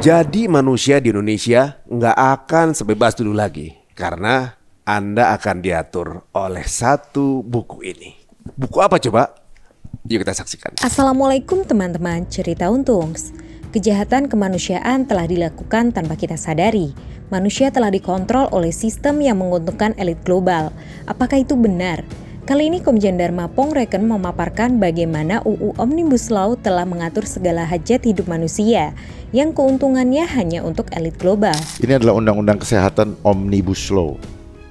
Jadi manusia di Indonesia nggak akan sebebas dulu lagi. Karena Anda akan diatur oleh satu buku ini. Buku apa coba? Yuk kita saksikan. Assalamualaikum teman-teman cerita Untungs. Kejahatan kemanusiaan telah dilakukan tanpa kita sadari. Manusia telah dikontrol oleh sistem yang menguntungkan elit global. Apakah itu benar? Kali ini Komjen Dharma Pongreken memaparkan bagaimana UU Omnibus Law telah mengatur segala hajat hidup manusia yang keuntungannya hanya untuk elit global. Ini adalah Undang-Undang Kesehatan Omnibus Law.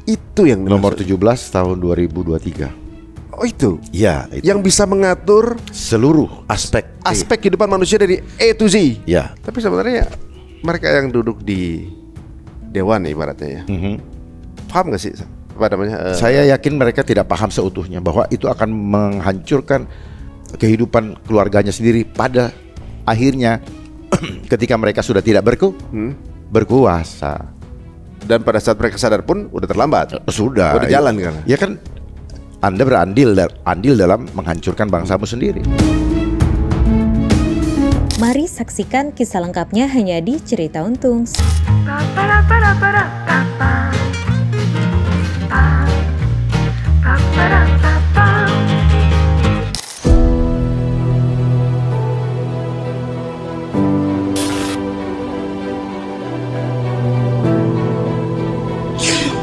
Itu yang Nomor 17 tahun 2023. Oh itu? Ya, itu. Yang bisa mengatur Seluruh aspek kehidupan manusia dari A to Z. Ya. Tapi sebenarnya mereka yang duduk di dewan ibaratnya ya. Paham gak sih? Apa namanya? Saya yakin mereka tidak paham seutuhnya bahwa itu akan menghancurkan kehidupan keluarganya sendiri pada akhirnya ketika mereka sudah tidak berkuasa. Dan pada saat mereka sadar pun udah terlambat. Sudah. Udah jalan kan? Ya kan, Anda andil dalam menghancurkan bangsamu sendiri. Mari saksikan kisah lengkapnya hanya di Cerita Untungs.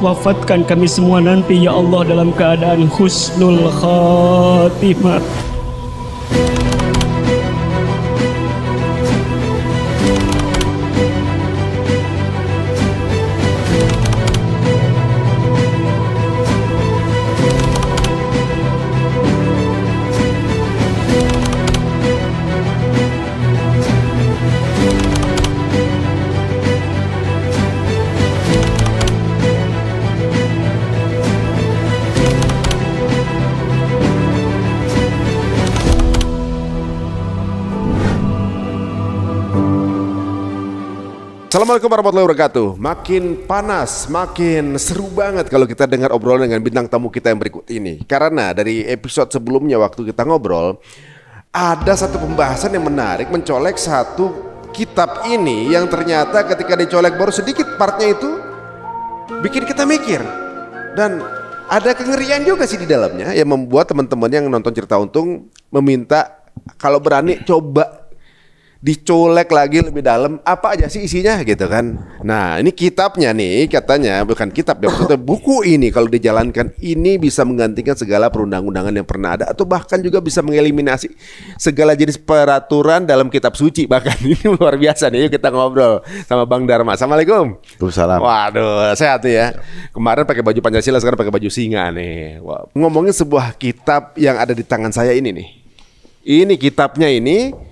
Wafatkan kami semua nanti ya Allah dalam keadaan husnul khatimah. Assalamualaikum warahmatullahi wabarakatuh. Makin panas, makin seru banget kalau kita dengar obrolan dengan bintang tamu kita yang berikut ini. Karena dari episode sebelumnya waktu kita ngobrol, ada satu pembahasan yang menarik mencolek satu kitab ini yang ternyata ketika dicolek baru sedikit partnya itu bikin kita mikir. Dan ada kengerian juga sih di dalamnya yang membuat teman-teman yang nonton Cerita Untung meminta kalau berani coba dicolek lagi lebih dalam apa aja sih isinya gitu kan. Nah ini kitabnya nih katanya, bukan kitab ya, maksudnya buku ini kalau dijalankan ini bisa menggantikan segala perundang-undangan yang pernah ada, atau bahkan juga bisa mengeliminasi segala jenis peraturan dalam kitab suci. Bahkan ini luar biasa nih. Yuk kita ngobrol sama Bang Dharma. Assalamualaikum. Waalaikumsalam. Waduh sehat ya. Kemarin pakai baju Pancasila, sekarang pakai baju singa nih. Wah. Ngomongin sebuah kitab yang ada di tangan saya ini nih. Ini kitabnya ini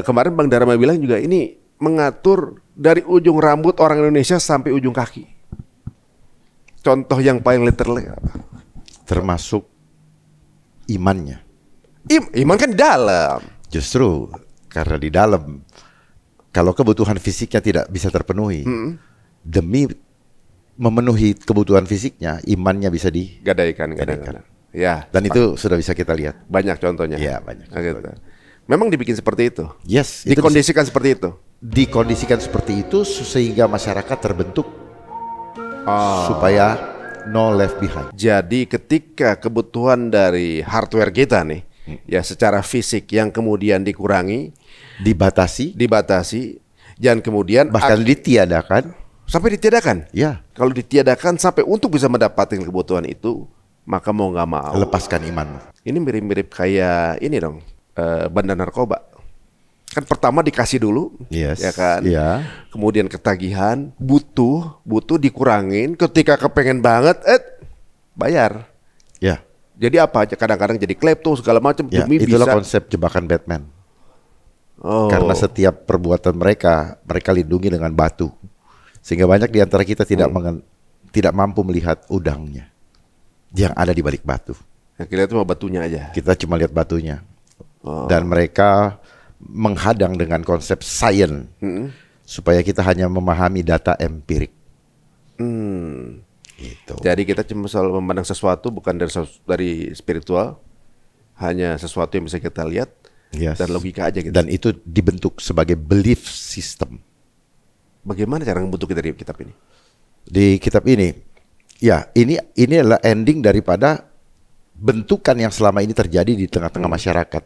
kemarin Bang Dharma bilang juga ini mengatur dari ujung rambut orang Indonesia sampai ujung kaki. Contoh yang paling literal apa? Termasuk imannya. Iman kan di dalam. Justru karena di dalam, kalau kebutuhan fisiknya tidak bisa terpenuhi, demi memenuhi kebutuhan fisiknya, imannya bisa Gadaikan. Ya. Dan itu sudah bisa kita lihat. Banyak contohnya. Iya, banyak Gitu. contohnya. Memang dibikin seperti itu. Yes, Dikondisikan seperti itu. Dikondisikan seperti itu sehingga masyarakat terbentuk supaya no left behind. Jadi ketika kebutuhan dari hardware kita nih, ya secara fisik yang kemudian dikurangi, dibatasi, dan kemudian bahkan ditiadakan. Sampai ditiadakan. Ya. Kalau ditiadakan sampai untuk bisa mendapatkan kebutuhan itu, maka mau nggak mau lepaskan imanmu. Ini mirip-mirip kayak ini dong. Bandar narkoba kan pertama dikasih dulu, yes, ya kan, yeah. Kemudian ketagihan, butuh dikurangin, ketika kepengen banget, bayar, ya. Jadi apa? Kadang-kadang jadi klepto segala macam ya, demi itulah bisa. Konsep jebakan Batman. Karena setiap perbuatan mereka lindungi dengan batu, sehingga banyak di antara kita tidak mampu melihat udangnya yang ada di balik batu. Yang kita lihat cuma batunya aja. Kita cuma lihat batunya. Dan mereka menghadang dengan konsep sains supaya kita hanya memahami data empirik. Gitu. Jadi kita cuma selalu memandang sesuatu bukan dari spiritual, hanya sesuatu yang bisa kita lihat Yes. dan logika aja gitu. Dan itu dibentuk sebagai belief system. Bagaimana cara membentuk dari kitab ini? Di kitab ini, ya ini adalah ending daripada bentukan yang selama ini terjadi di tengah-tengah masyarakat,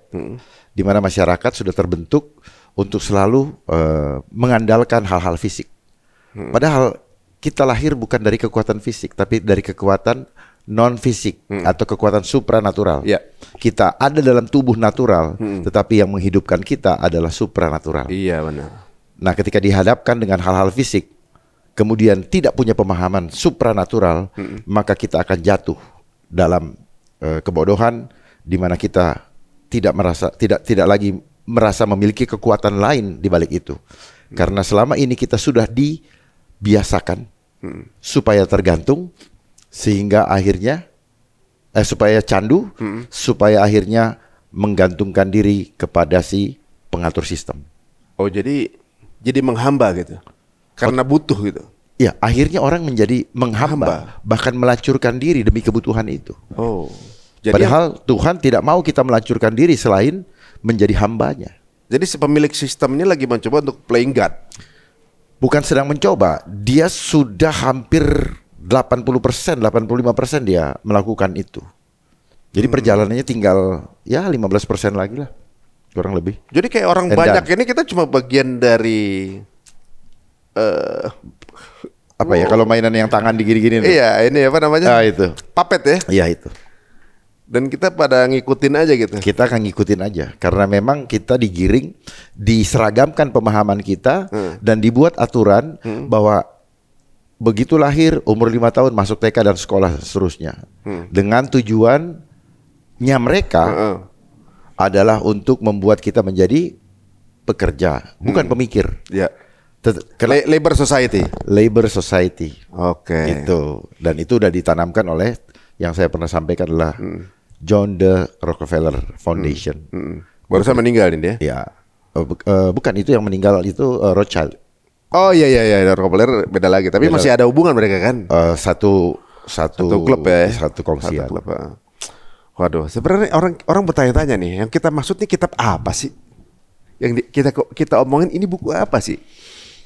di mana masyarakat sudah terbentuk untuk selalu mengandalkan hal-hal fisik. Padahal kita lahir bukan dari kekuatan fisik, tapi dari kekuatan non fisik atau kekuatan supranatural. Ya. Kita ada dalam tubuh natural, tetapi yang menghidupkan kita adalah supranatural. Iya benar. Nah, ketika dihadapkan dengan hal-hal fisik, kemudian tidak punya pemahaman supranatural, maka kita akan jatuh dalam kebodohan, di mana kita tidak lagi merasa memiliki kekuatan lain di balik itu. Karena selama ini kita sudah dibiasakan supaya tergantung, sehingga akhirnya supaya candu, supaya akhirnya menggantungkan diri kepada si pengatur sistem. Oh jadi menghamba gitu. Karena butuh gitu. Ya, akhirnya orang menjadi menghamba, bahkan melacurkan diri demi kebutuhan itu. Oh. Jadi Padahal Tuhan tidak mau kita melacurkan diri selain menjadi hambanya. Jadi si pemilik sistem ini lagi mencoba untuk playing God. Bukan sedang mencoba, dia sudah hampir 80%, 85% dia melakukan itu. Jadi perjalanannya tinggal ya 15% lagi lah, kurang lebih. Jadi kayak orang banyak ini kita cuma bagian dari apa ya kalau mainan yang tangan digini-gini? Iya, ini apa namanya? Itu. Puppet ya? Iya itu. Dan kita pada ngikutin aja gitu. Kita akan ngikutin aja karena memang kita digiring, diseragamkan pemahaman kita dan dibuat aturan bahwa begitu lahir umur 5 tahun masuk TK dan sekolah seterusnya. Dengan tujuannya mereka adalah untuk membuat kita menjadi pekerja, bukan pemikir. Ya. Labor society. Labor society. Oke. Itu. Dan itu udah ditanamkan oleh yang saya pernah sampaikan adalah John D. Rockefeller Foundation. Barusan meninggal ini dia. Ya. Bukan itu yang meninggal itu Rothschild. Oh iya Rockefeller beda lagi. Tapi Beda. masih ada hubungan mereka kan? Satu klub ya. Satu kongsian. Satu klub. Waduh, sebenarnya orang bertanya-tanya nih, yang kita maksud nih kitab apa sih? Yang kita omongin ini buku apa sih?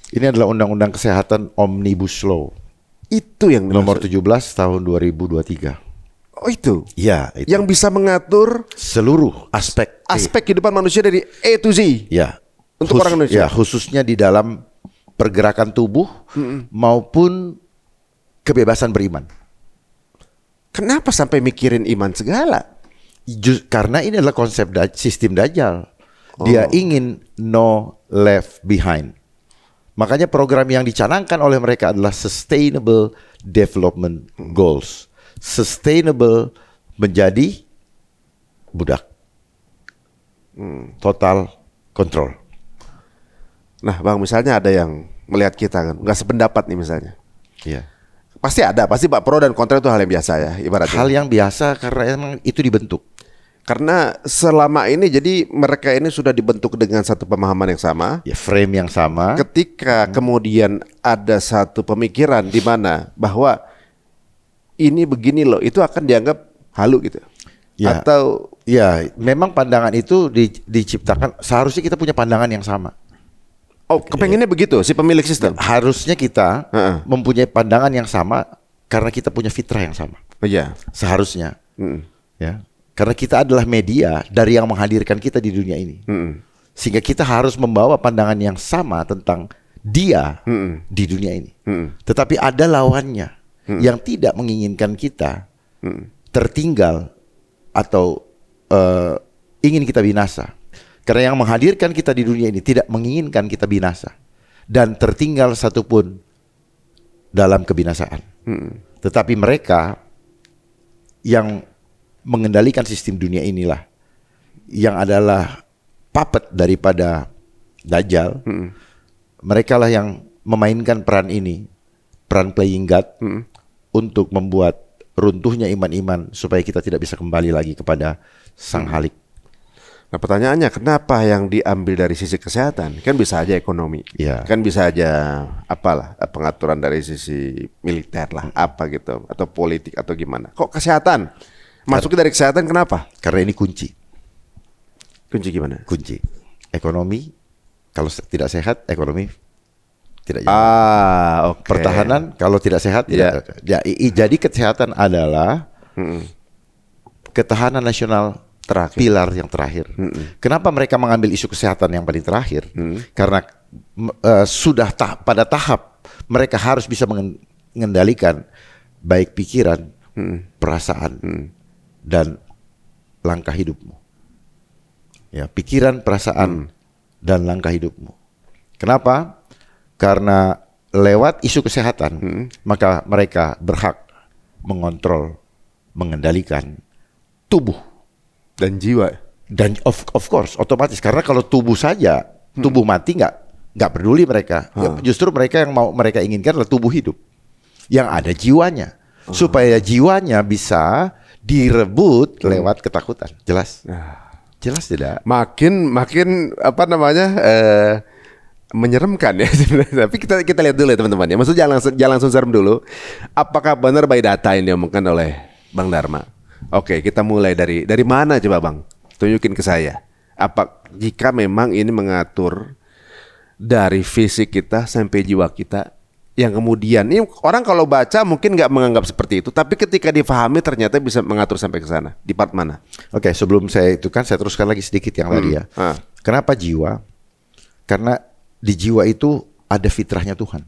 Ini adalah Undang-Undang Kesehatan Omnibus Law. Itu yang Nomor dimaksud. 17 tahun 2023. Oh itu. Ya, itu. Yang bisa mengatur Seluruh aspek kehidupan manusia dari A to Z. Ya. Untuk orang Indonesia. Ya, khususnya di dalam pergerakan tubuh maupun kebebasan beriman. Kenapa sampai mikirin iman segala? Karena ini adalah konsep sistem Dajjal. Dia ingin no left behind. Makanya program yang dicanangkan oleh mereka adalah Sustainable Development Goals. Sustainable menjadi budak. Total control. Nah Bang, misalnya ada yang melihat kita kan nggak sependapat nih misalnya. Iya. Pasti ada, pasti Pak pro dan kontra itu hal yang biasa ya ibaratnya. Hal yang biasa karena emang itu dibentuk. Karena selama ini jadi mereka ini sudah dibentuk dengan satu pemahaman yang sama. Ya, frame yang sama. Ketika kemudian ada satu pemikiran di mana bahwa ini begini loh, itu akan dianggap halu gitu. Ya. Atau Ya, memang pandangan itu diciptakan seharusnya kita punya pandangan yang sama. oh kepengennya begitu si pemilik sistem. Harusnya kita mempunyai pandangan yang sama karena kita punya fitrah yang sama. Oh iya. Seharusnya. Ya. Karena kita adalah media dari yang menghadirkan kita di dunia ini. Sehingga kita harus membawa pandangan yang sama tentang dia di dunia ini. Tetapi ada lawannya yang tidak menginginkan kita tertinggal atau ingin kita binasa. Karena yang menghadirkan kita di dunia ini tidak menginginkan kita binasa dan tertinggal satupun dalam kebinasaan. Tetapi mereka yang mengendalikan sistem dunia inilah yang adalah puppet daripada Dajjal. Mereka lah yang memainkan peran ini, peran playing God untuk membuat runtuhnya iman-iman supaya kita tidak bisa kembali lagi kepada Sang Halik. Nah pertanyaannya kenapa yang diambil dari sisi kesehatan? Kan bisa aja ekonomi, Ya. kan bisa aja apalah pengaturan dari sisi militer lah, apa gitu, atau politik atau gimana? Kok kesehatan? Masuknya dari kesehatan kenapa? Karena ini kunci. Kunci gimana? Kunci. Ekonomi, kalau tidak sehat, ekonomi tidak jalan. Oke. Pertahanan, kalau tidak sehat, tidak. Ya, jadi kesehatan adalah ketahanan nasional terakhir. Pilar yang terakhir. Kenapa mereka mengambil isu kesehatan yang paling terakhir? Karena sudah pada tahap mereka harus bisa mengendalikan baik pikiran, perasaan, dan langkah hidupmu. Ya, pikiran, perasaan, dan langkah hidupmu. Kenapa? Karena lewat isu kesehatan, maka mereka berhak mengontrol, mengendalikan tubuh Dan jiwa. dan of course otomatis, karena kalau tubuh saja, tubuh mati nggak peduli mereka. Ya, justru mereka yang mau mereka inginkan adalah tubuh hidup yang ada jiwanya, supaya jiwanya bisa direbut lewat ketakutan. Jelas? Jelas tidak? Makin apa namanya? Menyeramkan ya sebenarnya. Tapi kita lihat dulu ya teman-teman ya. Maksudnya jangan langsung serem dulu. Apakah benar by data yang diomongkan oleh Bang Dharma? Oke, kita mulai dari mana coba Bang? Tunjukin ke saya. Apa jika memang ini mengatur dari fisik kita sampai jiwa kita, yang kemudian ini orang kalau baca mungkin nggak menganggap seperti itu, tapi ketika difahami ternyata bisa mengatur sampai ke sana. Di part mana? Oke, sebelum saya teruskan lagi sedikit yang tadi ya. Kenapa jiwa? Karena di jiwa itu ada fitrahnya Tuhan.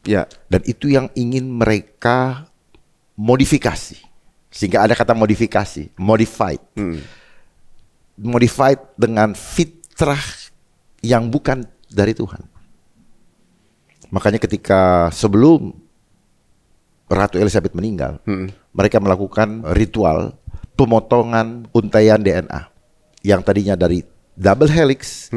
Ya. Dan itu yang ingin mereka modifikasi. Sehingga ada kata modifikasi, modified. Modified dengan fitrah yang bukan dari Tuhan. Makanya ketika sebelum Ratu Elizabeth meninggal, mereka melakukan ritual pemotongan untaian DNA. Yang tadinya dari double helix,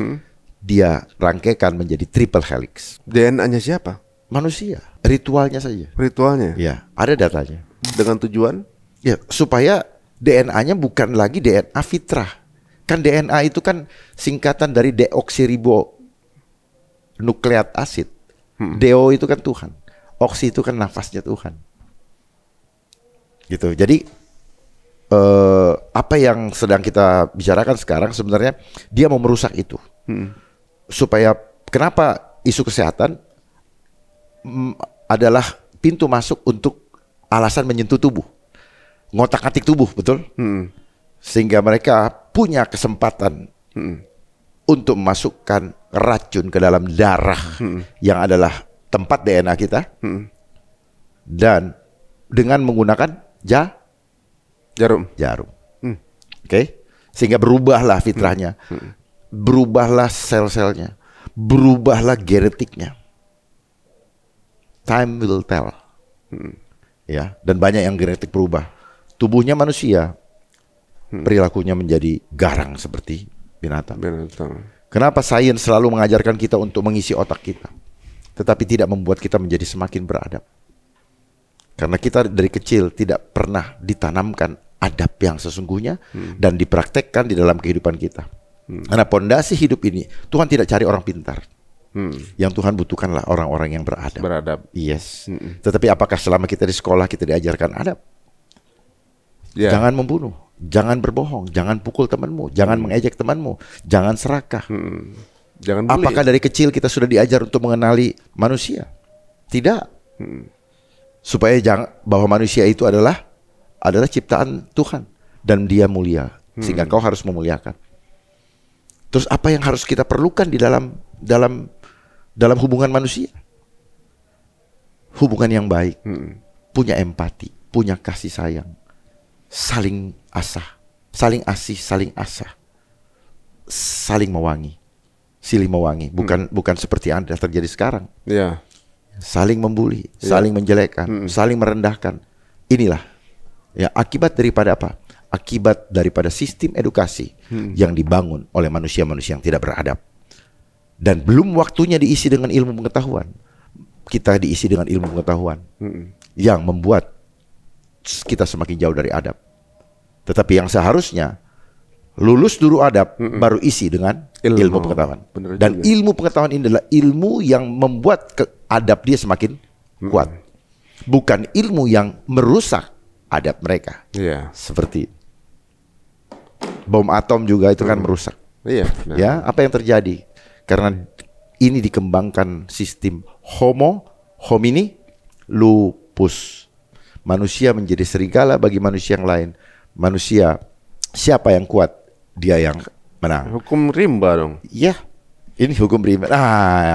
dia rangkaikan menjadi triple helix. DNA-nya siapa? Manusia. Ritualnya saja. Ritualnya? Ya, ada datanya. Dengan tujuan? Ya, supaya DNA-nya bukan lagi DNA fitrah. Kan DNA itu kan singkatan dari deoksiribonukleat acid. Deo itu kan Tuhan. Oksi itu kan nafasnya Tuhan. Gitu. Jadi apa yang sedang kita bicarakan sekarang sebenarnya dia mau merusak itu. Supaya kenapa isu kesehatan adalah pintu masuk untuk alasan menyentuh tubuh. Ngotak-atik tubuh, betul? Sehingga mereka punya kesempatan untuk memasukkan racun ke dalam darah yang adalah tempat DNA kita, dan dengan menggunakan jarum. Oke? Sehingga berubahlah fitrahnya, berubahlah sel-selnya, berubahlah genetiknya. Time will tell. Ya, dan banyak yang genetik berubah. Tubuhnya manusia, perilakunya menjadi garang seperti binatang. Kenapa sains selalu mengajarkan kita untuk mengisi otak kita, tetapi tidak membuat kita menjadi semakin beradab? Karena kita dari kecil tidak pernah ditanamkan adab yang sesungguhnya dan dipraktekkan di dalam kehidupan kita. Karena pondasi hidup ini, Tuhan tidak cari orang pintar. Yang Tuhan butuhkanlah orang-orang yang beradab. Yes. Tetapi apakah selama kita di sekolah kita diajarkan adab? Jangan membunuh, jangan berbohong, jangan pukul temanmu, jangan mengejek temanmu, jangan serakah. Jangan bully. Apakah dari kecil kita sudah diajar untuk mengenali manusia? Tidak. Supaya bahwa manusia itu adalah ciptaan Tuhan dan dia mulia, sehingga kau harus memuliakan. Terus apa yang harus kita perlukan di dalam hubungan manusia? Hubungan yang baik, punya empati, punya kasih sayang, saling asah, saling asih, saling asah, saling mewangi, silih mewangi. Bukan seperti yang terjadi sekarang. Saling membuli, saling menjelekkan, saling merendahkan. Inilah ya akibat daripada apa? Akibat daripada sistem edukasi yang dibangun oleh manusia-manusia yang tidak beradab. Dan belum waktunya diisi dengan ilmu pengetahuan. Kita diisi dengan ilmu pengetahuan yang membuat kita semakin jauh dari adab. Tetapi yang seharusnya lulus dulu adab, baru isi dengan ilmu pengetahuan. Dan ilmu pengetahuan ini adalah ilmu yang membuat adab dia semakin kuat. Bukan ilmu yang merusak adab mereka. Seperti bom atom juga itu kan merusak. Iya. Nah. Ya, apa yang terjadi? Karena ini dikembangkan sistem Homo homini lupus. Manusia menjadi serigala bagi manusia yang lain. Manusia, siapa yang kuat, dia yang menang. Hukum rimba dong. Ya, ini hukum rimba.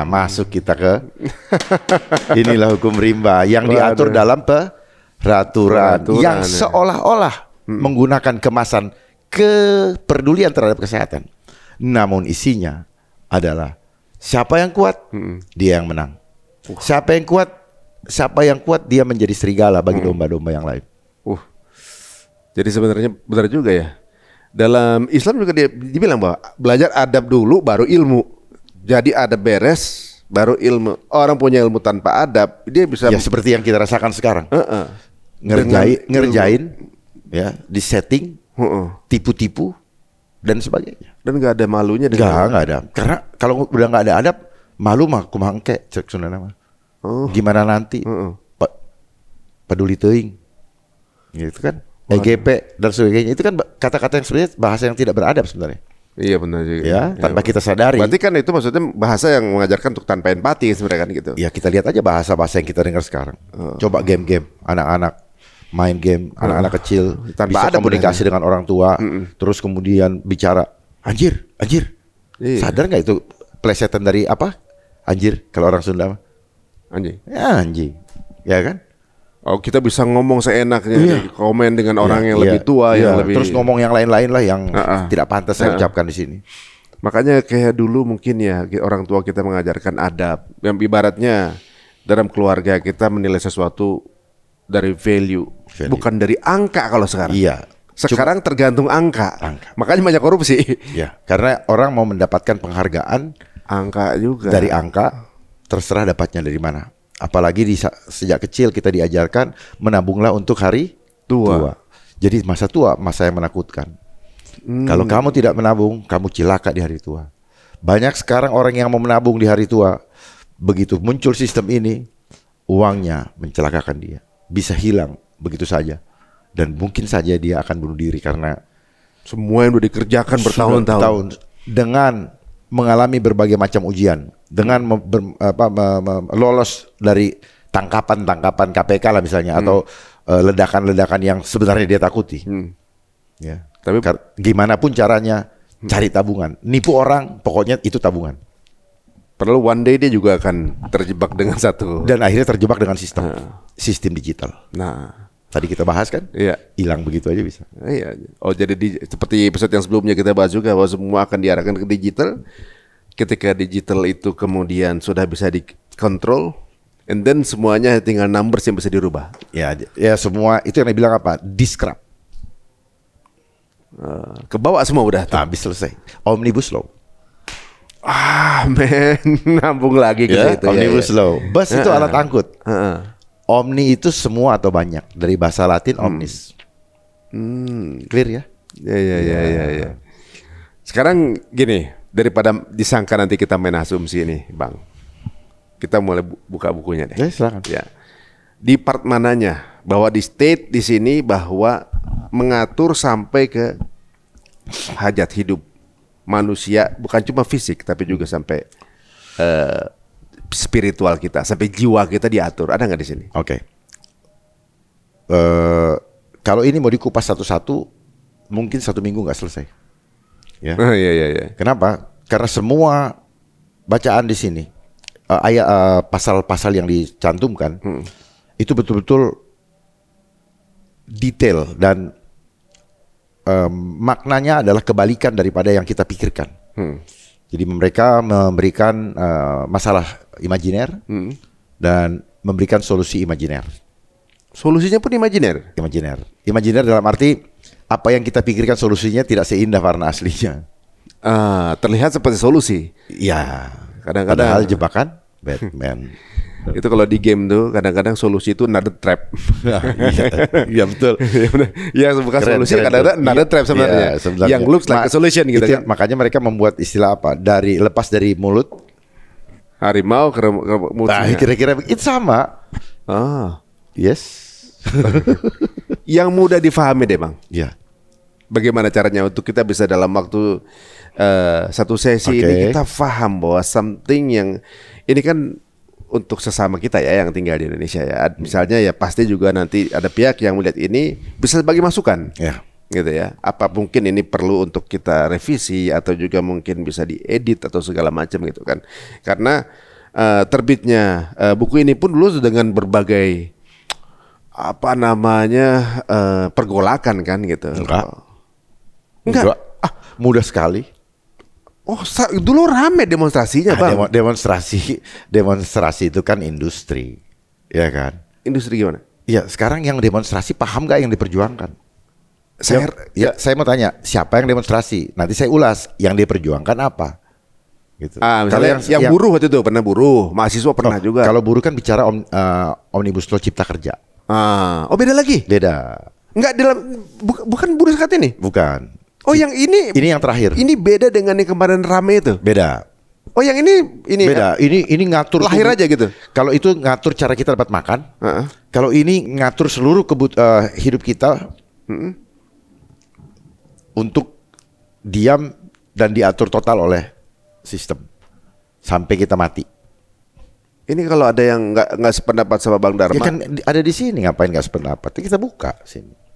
Masuk kita ke inilah hukum rimba yang diatur dalam peraturan yang seolah-olah menggunakan kemasan kepedulian terhadap kesehatan. Namun isinya adalah siapa yang kuat, dia yang menang. Siapa yang kuat dia menjadi serigala bagi domba-domba yang lain. Jadi sebenarnya benar juga ya. Dalam Islam juga dibilang bahwa belajar adab dulu baru ilmu. Jadi adab beres baru ilmu. Orang punya ilmu tanpa adab dia bisa Ya seperti yang kita rasakan sekarang. Ngerjain ya, di setting, tipu-tipu dan sebagainya. Dan nggak ada malunya. Nggak ada. Karena kalau udah nggak ada adab, malu mah kumangke cek Sunda nama. Gimana nanti? Peduli teuing. Gitu kan? EGP dan sebagainya itu kan kata-kata yang sebenarnya bahasa yang tidak beradab sebenarnya. Iya benar juga. Ya, tanpa kita sadari. Berarti kan itu maksudnya bahasa yang mengajarkan untuk tanpa empati sebenarnya kan gitu. Ya kita lihat aja bahasa-bahasa yang kita dengar sekarang. Coba game-game anak-anak main game, anak-anak kecil tanpa bisa ada komunikasi dengan orang tua, terus kemudian bicara anjir. Iya. Sadar nggak itu plesetan dari apa? Anjir kalau orang Sunda mah. Anjing. Ya anjing. Ya kan? Oh kita bisa ngomong seenaknya, komen dengan orang yang lebih tua, yang lebih. Terus ngomong yang lain-lain lah yang tidak pantas saya ucapkan di sini. Makanya kayak dulu mungkin ya orang tua kita mengajarkan adab, yang ibaratnya dalam keluarga kita menilai sesuatu dari value. Bukan dari angka kalau sekarang. Iya. Sekarang tergantung angka. Makanya banyak korupsi. Ya, karena orang mau mendapatkan penghargaan angka juga. Dari angka, terserah dapatnya dari mana. Apalagi sejak kecil kita diajarkan menabunglah untuk hari tua. Jadi masa tua, masa yang menakutkan. Kalau kamu tidak menabung, kamu cilaka di hari tua. Banyak sekarang orang yang mau menabung di hari tua. Begitu muncul sistem ini, uangnya mencelakakan dia. Bisa hilang begitu saja. Dan mungkin saja dia akan bunuh diri karena semua yang sudah dikerjakan bertahun-tahun dengan mengalami berbagai macam ujian, dengan lolos dari tangkapan KPK lah misalnya, atau ledakan-ledakan yang sebenarnya dia takuti. Ya. Tapi gimana pun caranya cari tabungan, nipu orang, pokoknya itu tabungan. Perlu one day dia juga akan terjebak dengan satu. Dan akhirnya terjebak dengan sistem digital. Nah. Tadi kita bahas kan, hilang begitu aja bisa. Iya. Oh jadi seperti episode yang sebelumnya kita bahas juga bahwa semua akan diarahkan ke digital. Ketika digital itu kemudian sudah bisa dikontrol, and then semuanya tinggal numbers yang bisa dirubah. Ya semua itu yang dibilang apa? Discrap. Kebawa semua udah. Habis selesai. Omnibus Law. Nambung lagi ke situ. Omnibus Law. Bus itu alat angkut. Omni itu semua atau banyak, dari bahasa Latin omnis. Clear ya? Ya. Sekarang gini, daripada disangka nanti kita main asumsi ini, Bang. Kita mulai buka bukunya deh. Silakan. Ya. Di part mananya bahwa di state di sini bahwa mengatur sampai ke hajat hidup manusia, bukan cuma fisik tapi juga sampai spiritual kita, sampai jiwa kita diatur. Ada nggak di sini? Oke. Kalau ini mau dikupas satu-satu, mungkin 1 minggu nggak selesai. Ya. Iya. Kenapa? Karena semua bacaan di sini, pasal-pasal yang dicantumkan, itu betul-betul detail dan maknanya adalah kebalikan daripada yang kita pikirkan. Jadi mereka memberikan masalah imajiner dan memberikan solusi imajiner. Solusinya pun imajiner. Imajiner dalam arti apa yang kita pikirkan solusinya tidak seindah warna aslinya. Terlihat seperti solusi. Ya, kadang-kadang padahal jebakan Batman. Itu kalau di game tuh kadang-kadang solusi itu another trap. Iya betul. Ya bukan solusi, kadang-kadang another trap sebenarnya. Yang looks like a solution gitu kan. Makanya mereka membuat istilah apa? Lepas dari mulut harimau ke mulut. Nah, kira-kira itu sama. Yes. Yang mudah difahami deh, Bang. Iya. bagaimana caranya untuk kita bisa dalam waktu satu sesi ini kita paham bahwa something yang ini kan untuk sesama kita ya yang tinggal di Indonesia ya. Misalnya ya pasti juga nanti ada pihak yang melihat ini bisa bagi masukan. Ya. Gitu ya. Apa mungkin ini perlu untuk kita revisi atau juga mungkin bisa diedit atau segala macam gitu kan. Karena terbitnya buku ini pun dulu dengan berbagai apa namanya pergolakan kan gitu. Enggak. Mudah sekali. Oh, dulu rame demonstrasinya, Bang. Demonstrasi itu kan industri, ya kan? Industri gimana? Ya, sekarang yang demonstrasi paham nggak yang diperjuangkan? Saya mau tanya, siapa yang demonstrasi? Nanti saya ulas yang diperjuangkan apa. Gitu. Misalnya yang buruh waktu itu pernah buruh, mahasiswa pernah juga. Kalau buruh kan bicara Omnibus Law Cipta Kerja. Beda lagi? Beda. Enggak bukan buruh saat ini? Bukan. Oh, yang ini yang terakhir. Ini beda dengan yang kemarin rame itu. Beda. Oh, yang ini beda. Ini ngatur lahir aja gitu. Kalau itu ngatur cara kita dapat makan. Kalau ini ngatur seluruh hidup kita untuk diam dan diatur total oleh sistem sampai kita mati. Ini kalau ada yang nggak sependapat sama Bang Dharma. Ya kan ada di sini, ngapain nggak sependapat? Kita buka sini.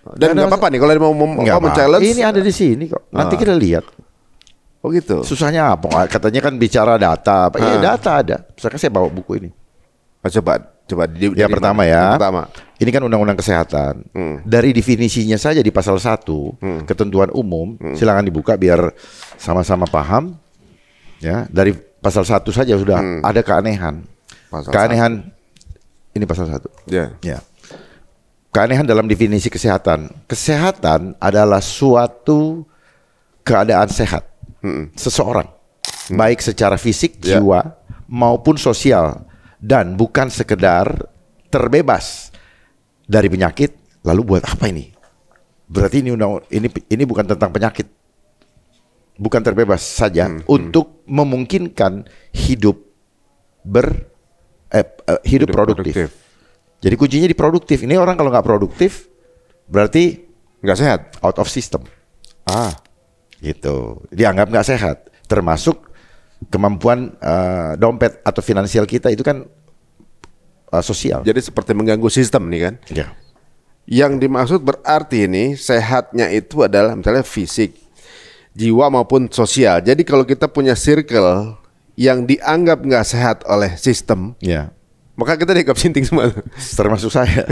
Dan nggak apa-apa nih kalau mau challenge. Ini ada di sini kok. Nanti kita lihat. Oh gitu. Susahnya apa? Katanya kan bicara data. Ya data ada. Misalkan saya bawa buku ini. Coba yang pertama ya. Ini kan undang-undang kesehatan. Dari definisinya saja di pasal 1 ketentuan umum. Silakan dibuka biar sama-sama paham. Ya, dari pasal 1 saja sudah ada keanehan. Keanehan ini pasal 1. Ya. Keanehan dalam definisi kesehatan. Kesehatan adalah suatu keadaan sehat seseorang, baik secara fisik, jiwa maupun sosial, dan bukan sekedar terbebas dari penyakit. Lalu buat apa ini? Berarti ini bukan tentang penyakit, bukan terbebas saja untuk memungkinkan hidup produktif. Jadi kuncinya di produktif. Ini orang kalau nggak produktif berarti nggak sehat, out of system. Gitu. Dianggap nggak sehat. Termasuk kemampuan dompet atau finansial kita itu kan sosial. Jadi seperti mengganggu sistem nih kan. Ya. Yang dimaksud berarti ini sehatnya itu adalah misalnya fisik, jiwa maupun sosial. Jadi kalau kita punya circle yang dianggap nggak sehat oleh sistem, maka kita dianggap sinting semua. Termasuk saya.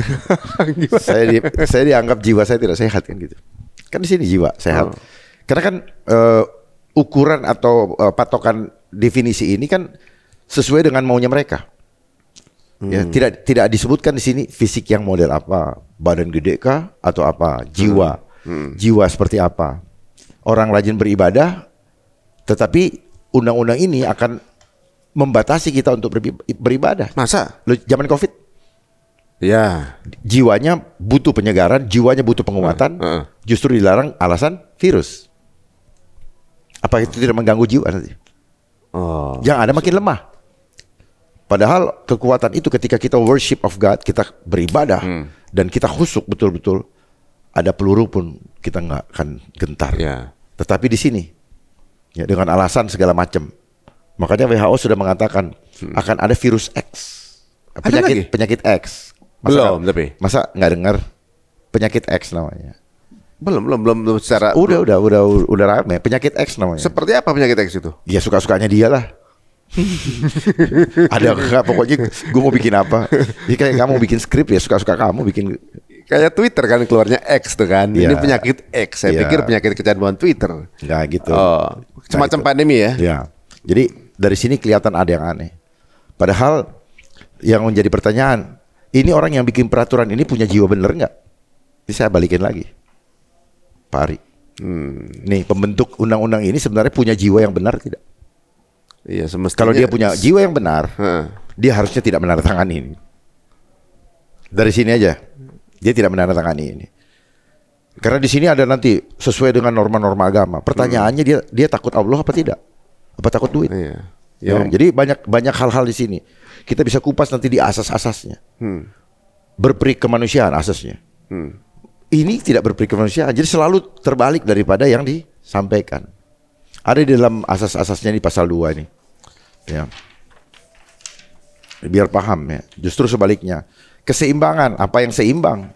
saya dianggap jiwa saya tidak sehat kan gitu. Kan di sini jiwa sehat. Karena kan ukuran atau patokan definisi ini kan sesuai dengan maunya mereka. Ya, tidak disebutkan di sini fisik yang model apa, badan gede kah atau apa, jiwa. Jiwa seperti apa. Orang rajin beribadah, tetapi undang-undang ini akan membatasi kita untuk beribadah. Masa? Zaman Covid. Ya. Jiwanya butuh penyegaran, jiwanya butuh penguatan. Justru dilarang alasan virus. Apa itu tidak mengganggu jiwa nanti? Yang ada makin lemah. Padahal kekuatan itu ketika kita worship of God, kita beribadah dan kita khusyuk betul-betul, ada peluru pun kita nggak akan gentar. Tetapi di sini, ya dengan alasan segala macam. Makanya WHO sudah mengatakan akan ada virus X, penyakit X. Masa nggak dengar penyakit X namanya? Belum secara. Udah rame penyakit X namanya. Seperti apa penyakit X itu? Ya suka-sukanya dia lah. Ada nggak? Pokoknya gue mau bikin apa? Jadi kayak kamu bikin skrip ya suka-suka kamu bikin. Kayak Twitter kan keluarnya X tuh kan. Ini penyakit X. Saya pikir penyakit kecanduan Twitter. Nggak gitu. Semacam pandemi ya. Ya. Jadi dari sini kelihatan ada yang aneh. Padahal yang menjadi pertanyaan, ini orang yang bikin peraturan ini punya jiwa bener nggak? Jadi saya balikin lagi, Pak Ari. Nih pembentuk undang-undang ini sebenarnya punya jiwa yang benar tidak? Iya, semestinya. Kalau dia punya jiwa yang benar, dia harusnya tidak menandatangani ini. Dari sini aja, dia tidak menandatangani ini. Karena di sini ada nanti sesuai dengan norma-norma agama. Pertanyaannya dia takut Allah apa tidak? Apa takut duit? Jadi banyak hal-hal di sini. Kita bisa kupas nanti di asas-asasnya. Berperi kemanusiaan asasnya. ini tidak berperi kemanusiaan. Jadi selalu terbalik daripada yang disampaikan. Ada di dalam asas-asasnya di pasal 2 ini. Ya. Biar paham ya. Justru sebaliknya. Keseimbangan, apa yang seimbang?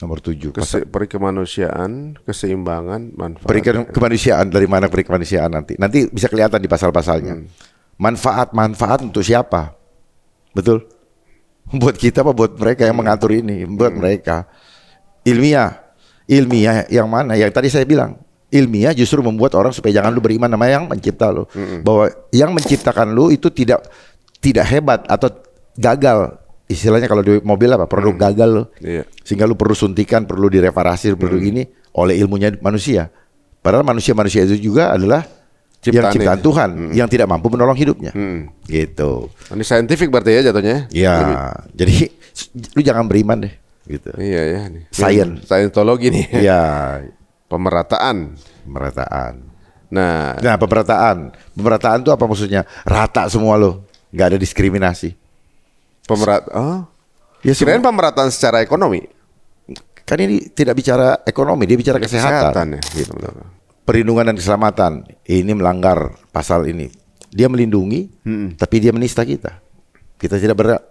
Nomor 7. Peri kemanusiaan, keseimbangan, manfaat. Peri kemanusiaan, dari mana peri kemanusiaan nanti? Nanti bisa kelihatan di pasal-pasalnya. Manfaat untuk siapa? Betul? Buat kita apa buat mereka yang mengatur ini? Buat mereka. Ilmiah yang mana? Yang tadi saya bilang. Ilmiah justru membuat orang supaya jangan lu beriman sama yang mencipta lu. Bahwa yang menciptakan lu itu tidak hebat atau gagal. Istilahnya kalau di mobil apa? Produk gagal lo. Iya. Sehingga lu perlu suntikan, perlu direparasi, perlu ini oleh ilmunya manusia. Padahal manusia itu juga adalah ciptaan Tuhan yang tidak mampu menolong hidupnya. Gitu. Ini scientific berarti ya jatuhnya? Ya, jadi lu jangan beriman deh. Gitu. Iya ya. Saintologi nih. Iya. Pemerataan. Nah, pemerataan itu apa maksudnya? Rata semua lo, nggak ada diskriminasi. Ya, kirain pemerataan secara ekonomi. Kan ini tidak bicara ekonomi, dia bicara kesehatan. Ya, gitu. Perlindungan dan keselamatan. Ini melanggar pasal ini. Dia melindungi, tapi dia menista kita. Kita tidak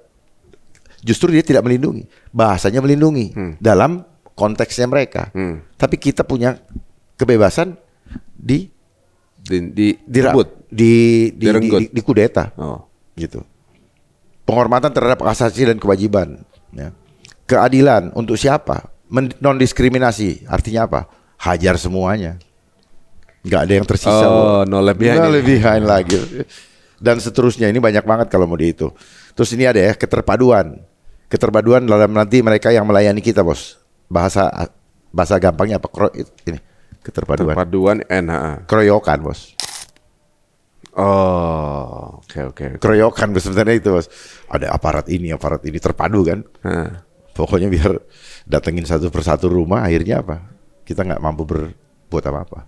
justru dia tidak melindungi. Bahasanya melindungi dalam konteksnya mereka. Tapi kita punya kebebasan di kudeta. Gitu. Penghormatan terhadap hak asasi dan kewajiban, ya. Keadilan untuk siapa? Non diskriminasi artinya apa? Hajar semuanya, nggak ada yang tersisa. No left behind lagi. Dan seterusnya, ini banyak banget kalau mau dihitung. Terus ini ada ya keterpaduan dalam nanti mereka yang melayani kita, bos. Bahasa gampangnya apa? Ini keterpaduan keroyokan, bos. Oke. Keroyokan sebenarnya itu, bos. Ada aparat ini terpadu kan. Pokoknya biar datengin satu persatu rumah, akhirnya apa? Kita nggak mampu berbuat apa-apa.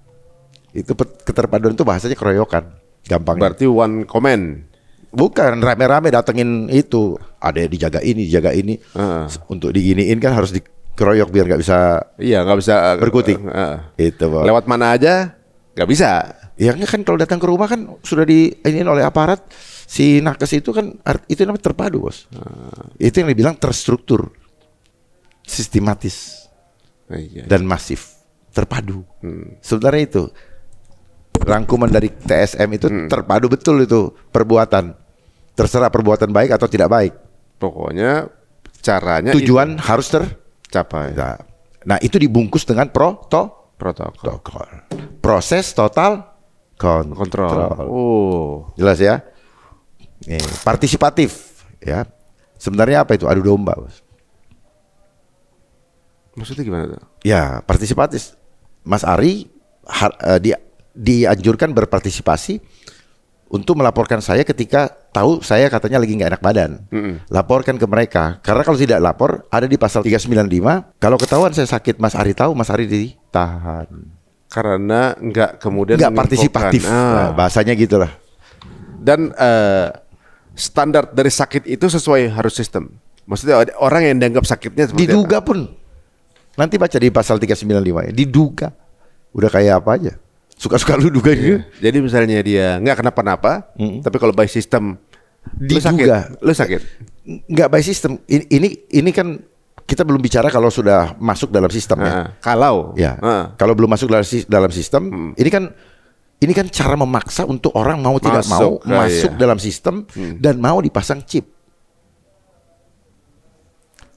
Itu keterpaduan itu bahasanya keroyokan. Gampang. Berarti one command. Bukan rame-rame datengin itu. Ada yang dijaga ini. Untuk diginiin kan harus dikeroyok biar nggak bisa. Iya, nggak bisa berkutik. Itu, bos. Lewat mana aja nggak bisa. Ya kan kalau datang ke rumah kan sudah diinin oleh aparat. Si nakes itu kan itu namanya terpadu, bos. Itu yang dibilang terstruktur, sistematis, dan masif, terpadu. Sebenarnya itu rangkuman dari TSM itu terpadu betul itu perbuatan. Terserah perbuatan baik atau tidak baik. Pokoknya caranya tujuan harus tercapai. Nah itu dibungkus dengan protokol. Proses total kontrol. Jelas ya? Nih, partisipatif ya. Sebenarnya apa itu? Adu domba, bos. Maksudnya gimana tuh? Ya, partisipatif. Mas Ari dianjurkan berpartisipasi untuk melaporkan saya ketika tahu saya katanya lagi nggak enak badan. Laporkan ke mereka. Karena kalau tidak lapor, ada di pasal 395. Kalau ketahuan saya sakit, Mas Ari tahu, Mas Ari ditahan. Karena nggak kemudian nggak partisipatif. Nah, bahasanya gitulah. Dan standar dari sakit itu sesuai harus sistem. Maksudnya orang yang dianggap sakitnya diduga apa? Pun. Nanti baca di pasal 395 ya. Diduga. Udah kayak apa aja. Suka-suka lu duga juga. Jadi misalnya dia nggak kenapa-napa, tapi kalau by system diduga lu sakit. Nggak by system. Ini kan kita belum bicara kalau sudah masuk dalam sistem ya. Kalau kalau belum masuk dalam sistem, ini kan cara memaksa untuk orang mau tidak mau masuk dalam sistem dan mau dipasang chip.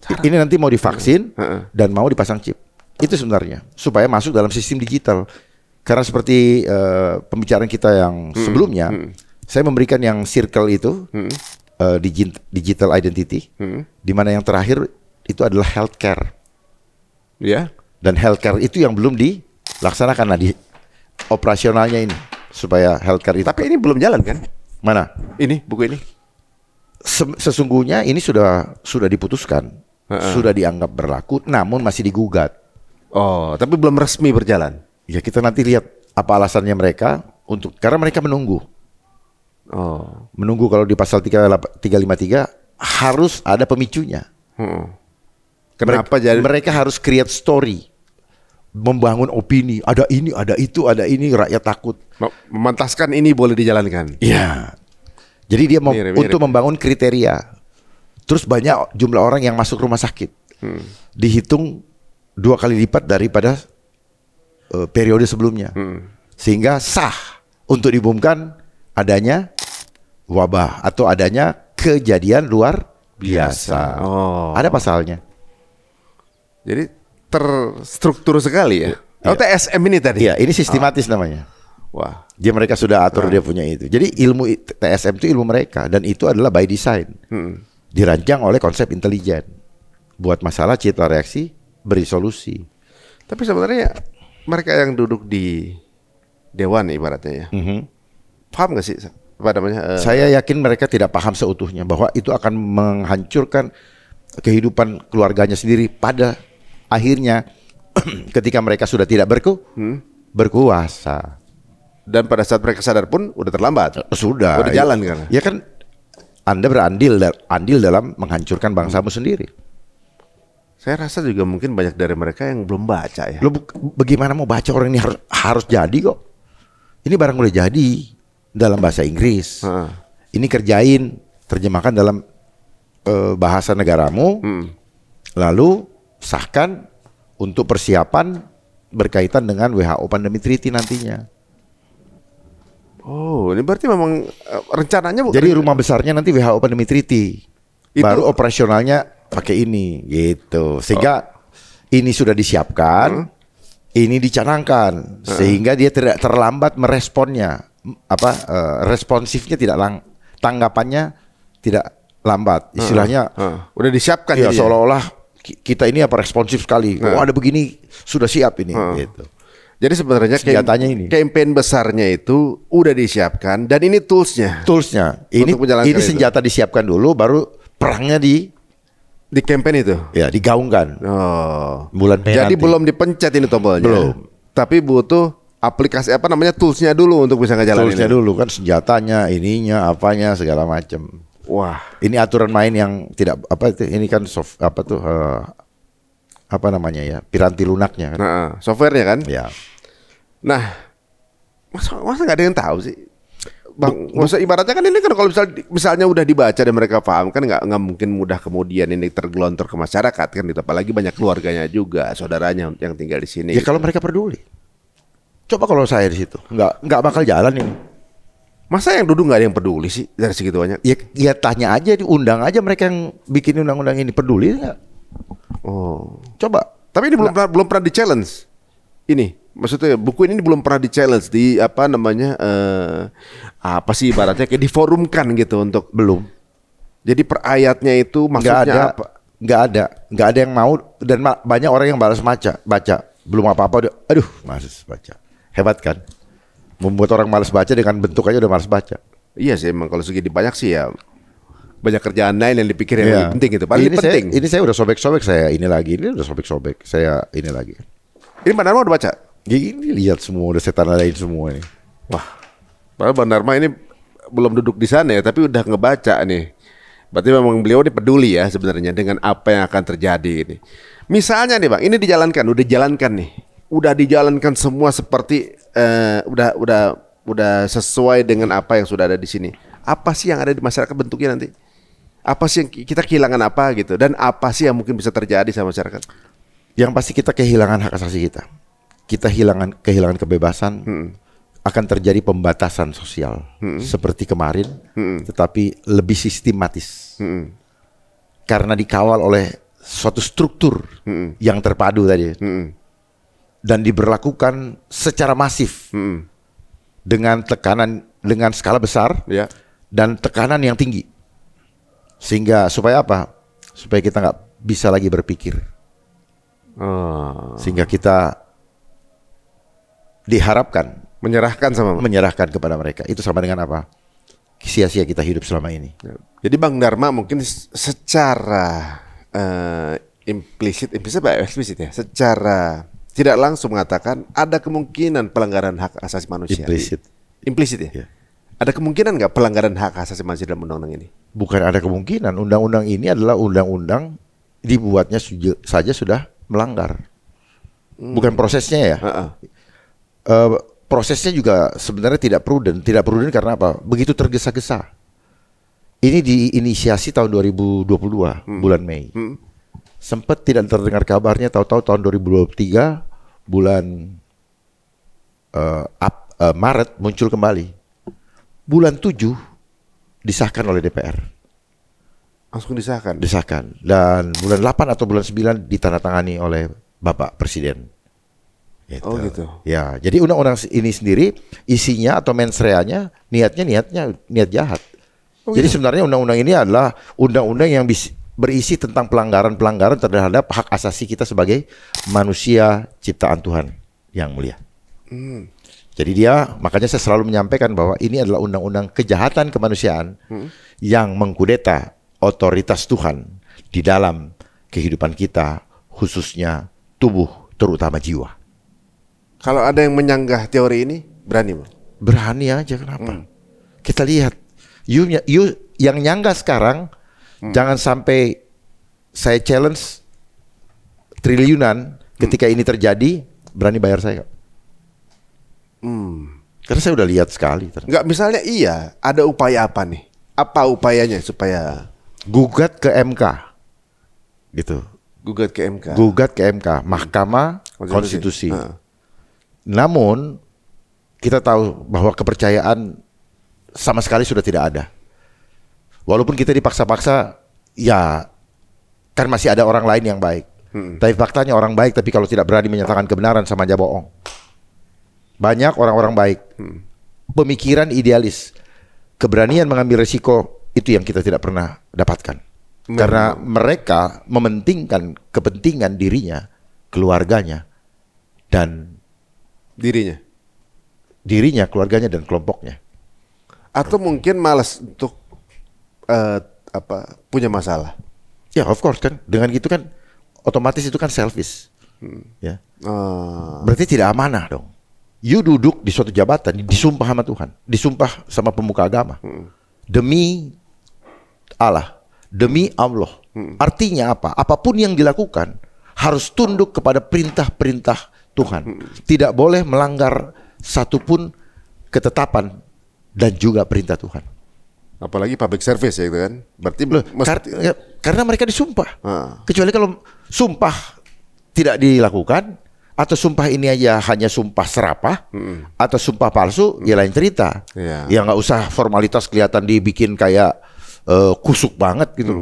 Ini nanti mau divaksin dan mau dipasang chip. Itu sebenarnya supaya masuk dalam sistem digital. Karena seperti pembicaraan kita yang sebelumnya, saya memberikan yang circle itu digital identity, di mana yang terakhir itu adalah healthcare. Ya. Dan healthcare itu yang belum dilaksanakan di operasionalnya ini supaya healthcare itu. Tapi ini belum jalan kan? Mana? Ini buku ini. Sesungguhnya ini sudah diputuskan, sudah dianggap berlaku, namun masih digugat. Oh, tapi belum resmi berjalan. Ya kita nanti lihat apa alasannya mereka karena mereka menunggu. Menunggu kalau di pasal 353 harus ada pemicunya. Kenapa jadi Mereka harus create story, membangun opini. Ada ini, ada itu, ada ini. Rakyat takut. memantaskan ini boleh dijalankan? Iya. Jadi dia Mirip. untuk membangun kriteria. Terus banyak jumlah orang yang masuk rumah sakit. Dihitung 2 kali lipat daripada periode sebelumnya. Sehingga sah untuk diumumkan adanya wabah atau adanya kejadian luar biasa. Ada pasalnya. Jadi terstruktur sekali ya. Iya. TSM ini tadi. Iya, ini sistematis namanya. Wah. Dia mereka sudah atur, dia punya itu. Jadi ilmu TSM itu ilmu mereka, dan itu adalah by design. Dirancang oleh konsep intelijen. Buat masalah, cipta reaksi, beri solusi. Tapi sebenarnya mereka yang duduk di dewan ibaratnya ya. Paham gak sih apa namanya? Saya yakin mereka tidak paham seutuhnya bahwa itu akan menghancurkan kehidupan keluarganya sendiri pada akhirnya ketika mereka sudah tidak berkuasa. Dan pada saat mereka sadar pun udah terlambat. Sudah. Udah jalan kan? Ya kan, Anda andil dalam menghancurkan bangsamu sendiri. Saya rasa juga mungkin banyak dari mereka yang belum baca ya. Lo bagaimana mau baca, orang ini harus jadi kok. Ini barang udah jadi dalam bahasa Inggris. Ini kerjain, terjemahkan dalam bahasa negaramu. Lalu sahkan untuk persiapan berkaitan dengan WHO Pandemic Treaty nantinya. Oh, ini berarti memang rencananya bukan. Jadi rumah besarnya nanti WHO Pandemic Treaty. Baru operasionalnya pakai ini gitu. Sehingga ini sudah disiapkan, ini dicanangkan sehingga dia tidak terlambat meresponnya. Responsifnya tidak tanggapannya tidak lambat. Istilahnya udah disiapkan ya, jadinya. seolah-olah kita ini responsif sekali. Oh, ada begini, sudah siap ini gitu. Jadi sebenarnya senjatanya ini. Campaign besarnya itu udah disiapkan dan ini toolsnya. Ini itu. senjata disiapkan dulu, baru perangnya di campaign itu. Ya, digaungkan. Bulan Mei Jadi nanti. belum dipencet ini tombolnya. Belum. Tapi butuh aplikasi toolsnya dulu untuk bisa ngejalanin. Toolsnya dulu kan, senjatanya, ininya, apanya, segala macam. Wah. Ini aturan main yang tidak ini kan piranti lunaknya kan. Softwarenya kan. Ya. Nah, masa nggak ada yang tahu sih, Bang? Masa ibaratnya kan ini kan kalau misalnya udah dibaca dan mereka paham kan nggak mungkin mudah kemudian ini tergelontor ke masyarakat kan, gitu. Apalagi banyak keluarganya juga, saudaranya yang tinggal di sini. Ya kalau mereka peduli. Coba kalau saya di situ, nggak bakal jalan ini. Masa yang duduk nggak ada yang peduli sih dari segitu banyak? Ya tanya aja, diundang aja mereka yang bikin undang-undang ini, peduli nggak? Oh, coba. Tapi ini belum pernah di challenge. Ini maksudnya buku ini belum pernah di challenge di apa sih ibaratnya kayak diforumkan gitu untuk belum. Jadi per ayatnya itu maksudnya apa? Nggak ada yang mau, dan banyak orang yang balas baca. Belum apa-apa, aduh, malas baca. Hebat kan? Membuat orang malas baca dengan bentuk aja udah malas baca. Iya sih, emang kalau segini banyak sih ya banyak kerjaan lain yang dipikir yang lebih penting gitu. Paling penting. Ini saya udah sobek-sobek, ini udah sobek-sobek, saya ini lagi. Ini Bang Dharma udah baca? Ini lihat semua, udah saya tandain semua ini. Wah, padahal Bang Dharma ini belum duduk di sana ya, tapi udah ngebaca nih. Berarti memang beliau ini peduli ya sebenarnya dengan apa yang akan terjadi ini. Misalnya nih Bang, ini udah dijalankan semua seperti udah sesuai dengan apa yang sudah ada di sini. Apa sih yang ada di masyarakat bentuknya nanti? Apa sih yang kita kehilangan apa gitu? Dan apa sih yang mungkin bisa terjadi sama masyarakat? Yang pasti kita kehilangan hak asasi kita. Kita kehilangan kebebasan. Akan terjadi pembatasan sosial seperti kemarin, tetapi lebih sistematis. Karena dikawal oleh suatu struktur yang terpadu tadi. Dan diberlakukan secara masif dengan tekanan, dengan skala besar dan tekanan yang tinggi, sehingga supaya apa? Supaya kita nggak bisa lagi berpikir, sehingga kita diharapkan menyerahkan kepada mereka. Itu sama dengan apa? Sia-sia kita hidup selama ini. Jadi Bang Dharma mungkin secara implisit ya, secara tidak langsung mengatakan ada kemungkinan pelanggaran hak asasi manusia. Implisit ya. Ada kemungkinan nggak pelanggaran hak asasi manusia dalam undang-undang ini? Bukan ada kemungkinan. Undang-undang ini adalah undang-undang dibuatnya saja sudah melanggar. Bukan prosesnya ya. Prosesnya juga sebenarnya tidak prudent. Tidak prudent karena apa? Begitu tergesa-gesa. Ini diinisiasi tahun 2022 bulan Mei. Sempat tidak terdengar kabarnya, tahu-tahu tahun 2023 bulan Maret muncul kembali. Bulan 7 disahkan oleh DPR. Langsung disahkan? Disahkan. Dan bulan 8 atau bulan 9 ditandatangani oleh Bapak Presiden. Gitu. Oh gitu. Ya, jadi undang-undang ini sendiri isinya atau mensreanya niat jahat. Jadi sebenarnya undang-undang ini adalah undang-undang yang berisi tentang pelanggaran-pelanggaran terhadap hak asasi kita sebagai manusia ciptaan Tuhan yang mulia. Jadi makanya saya selalu menyampaikan bahwa ini adalah undang-undang kejahatan kemanusiaan yang mengkudeta otoritas Tuhan di dalam kehidupan kita, khususnya tubuh, terutama jiwa. Kalau ada yang menyanggah teori ini, berani Bang? Berani aja, kenapa? Kita lihat, you yang nyanggah sekarang, jangan sampai saya challenge triliunan ketika ini terjadi, berani bayar saya. Karena saya udah lihat sekali. Enggak, misalnya ada upaya apa nih? Apa upayanya supaya gugat ke MK, gitu. Gugat ke MK. Gugat ke MK, Mahkamah Konstitusi. Namun kita tahu bahwa kepercayaan sama sekali sudah tidak ada. Walaupun kita dipaksa-paksa, ya kan masih ada orang lain yang baik. Tapi faktanya orang baik, tapi kalau tidak berani menyatakan kebenaran sama aja bohong. Banyak orang-orang baik, pemikiran idealis, keberanian mengambil risiko, itu yang kita tidak pernah dapatkan. Karena mereka mementingkan kepentingan dirinya, keluarganya, dan dirinya, keluarganya, dan kelompoknya. Atau mungkin malas untuk punya masalah. Ya, of course kan, dengan gitu kan, otomatis itu kan selfish. Ya, berarti tidak amanah dong. You duduk di suatu jabatan, disumpah sama Tuhan, disumpah sama pemuka agama, demi Allah, demi Allah. Artinya apa? Apapun yang dilakukan harus tunduk kepada perintah-perintah Tuhan. Tidak boleh melanggar satupun ketetapan dan juga perintah Tuhan. Apalagi public service ya gitu kan. Berarti karena mereka disumpah. Kecuali kalau sumpah tidak dilakukan, atau sumpah ini aja hanya sumpah serapah, atau sumpah palsu, ya lain cerita. Ya nggak usah formalitas kelihatan dibikin kayak kusuk banget gitu.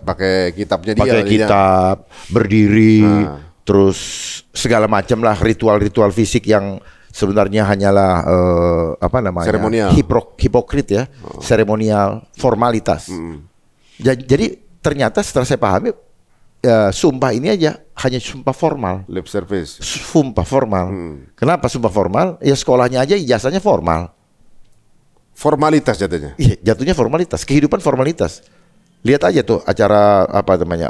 Pakai kitabnya dia. Pakai kitab, berdiri, terus segala macam lah ritual-ritual fisik yang sebenarnya hanyalah seremonial, hipokrit ya, seremonial, formalitas. Jadi ternyata setelah saya pahami, sumpah ini aja hanya sumpah formal. Lip service. Sumpah formal. Kenapa sumpah formal? Ya sekolahnya aja ijazahnya formal. Formalitas jatuhnya. Iya, jatuhnya formalitas, kehidupan formalitas. Lihat aja tuh acara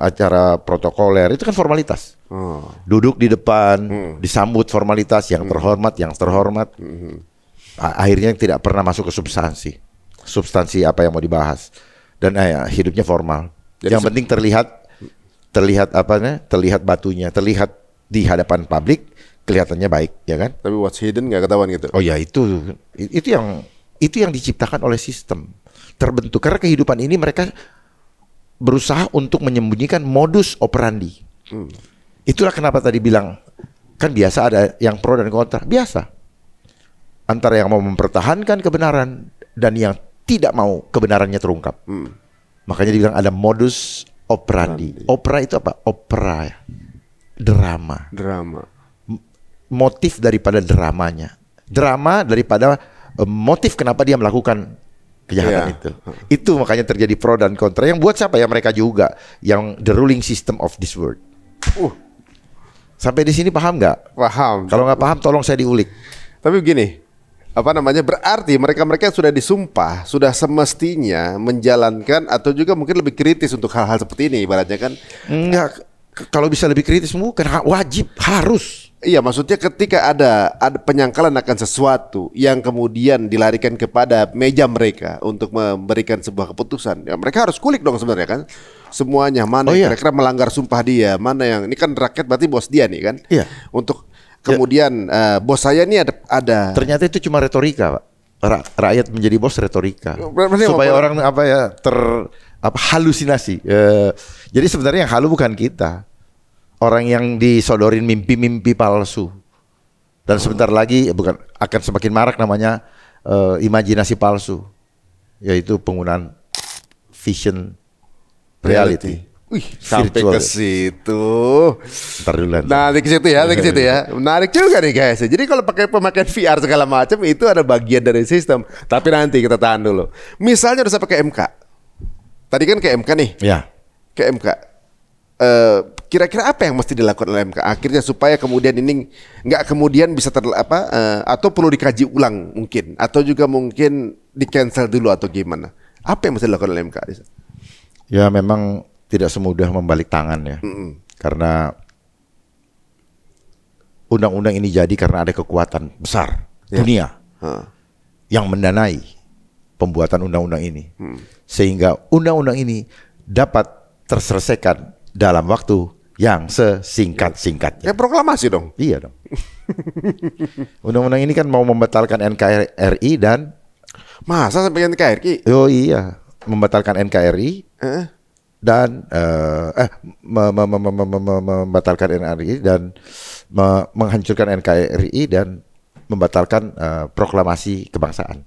acara protokoler itu kan formalitas. Duduk di depan, disambut formalitas, yang terhormat. Akhirnya tidak pernah masuk ke substansi apa yang mau dibahas, dan hidupnya formal. Jadi yang penting terlihat batunya, terlihat di hadapan publik, kelihatannya baik, ya kan? Tapi what's hidden nggak ketahuan gitu. Oh ya, itu yang diciptakan oleh sistem terbentuk, karena kehidupan ini mereka berusaha untuk menyembunyikan modus operandi. Itulah kenapa tadi bilang kan biasa ada yang pro dan kontra, biasa antara yang mau mempertahankan kebenaran dan yang tidak mau kebenarannya terungkap. Makanya dibilang ada modus operandi. Opera itu apa? Opera, drama. Motif daripada dramanya. Drama daripada motif kenapa dia melakukan kejahatan itu. Itu makanya terjadi pro dan kontra. Yang buat siapa? Ya mereka juga, yang the ruling system of this world. Sampai di sini paham nggak? Paham. Kalau nggak paham, tolong saya diulik. Tapi begini, berarti mereka sudah disumpah, sudah semestinya menjalankan atau juga mungkin lebih kritis untuk hal-hal seperti ini, ibaratnya kan? Enggak, kalau bisa lebih kritis bukan wajib, harus. Iya, maksudnya ketika ada penyangkalan akan sesuatu yang kemudian dilarikan kepada meja mereka untuk memberikan sebuah keputusan, ya mereka harus kulik dong sebenarnya kan. Semuanya mana yang kira-kira melanggar sumpah dia, mana yang ini kan rakyat berarti bos dia nih kan. Iya. Untuk kemudian bos saya ini ada. Ternyata itu cuma retorika, Pak. Rakyat menjadi bos retorika. Berarti Supaya orang halusinasi. Jadi sebenarnya yang halu bukan kita. Orang yang disodorin mimpi-mimpi palsu. Dan sebentar lagi akan semakin marak namanya imajinasi palsu. Yaitu penggunaan vision reality. Wih, sampai ke situ. Ntar dulu. Nanti ke situ ya, Menarik juga nih guys. Jadi kalau pakai pemakaian VR segala macam itu ada bagian dari sistem. Tapi nanti kita tahan dulu. Misalnya udah sampai ke MK. Tadi kan ke MK nih. Ya. Ke MK. Kira-kira apa yang mesti dilakukan oleh MK akhirnya supaya kemudian ini nggak kemudian bisa atau perlu dikaji ulang mungkin atau juga mungkin di cancel dulu atau gimana? Apa yang mesti dilakukan oleh MK? Ya memang tidak semudah membalik tangan ya. Karena undang-undang ini jadi karena ada kekuatan besar dunia yang mendanai pembuatan undang-undang ini. Sehingga undang-undang ini dapat terselesaikan dalam waktu yang sesingkat-singkatnya. Ya proklamasi dong. Iya dong. Undang-undang ini kan mau membatalkan NKRI dan masa sampai NKRI? Oh iya, membatalkan NKRI dan membatalkan NKRI dan menghancurkan NKRI dan membatalkan proklamasi kebangsaan.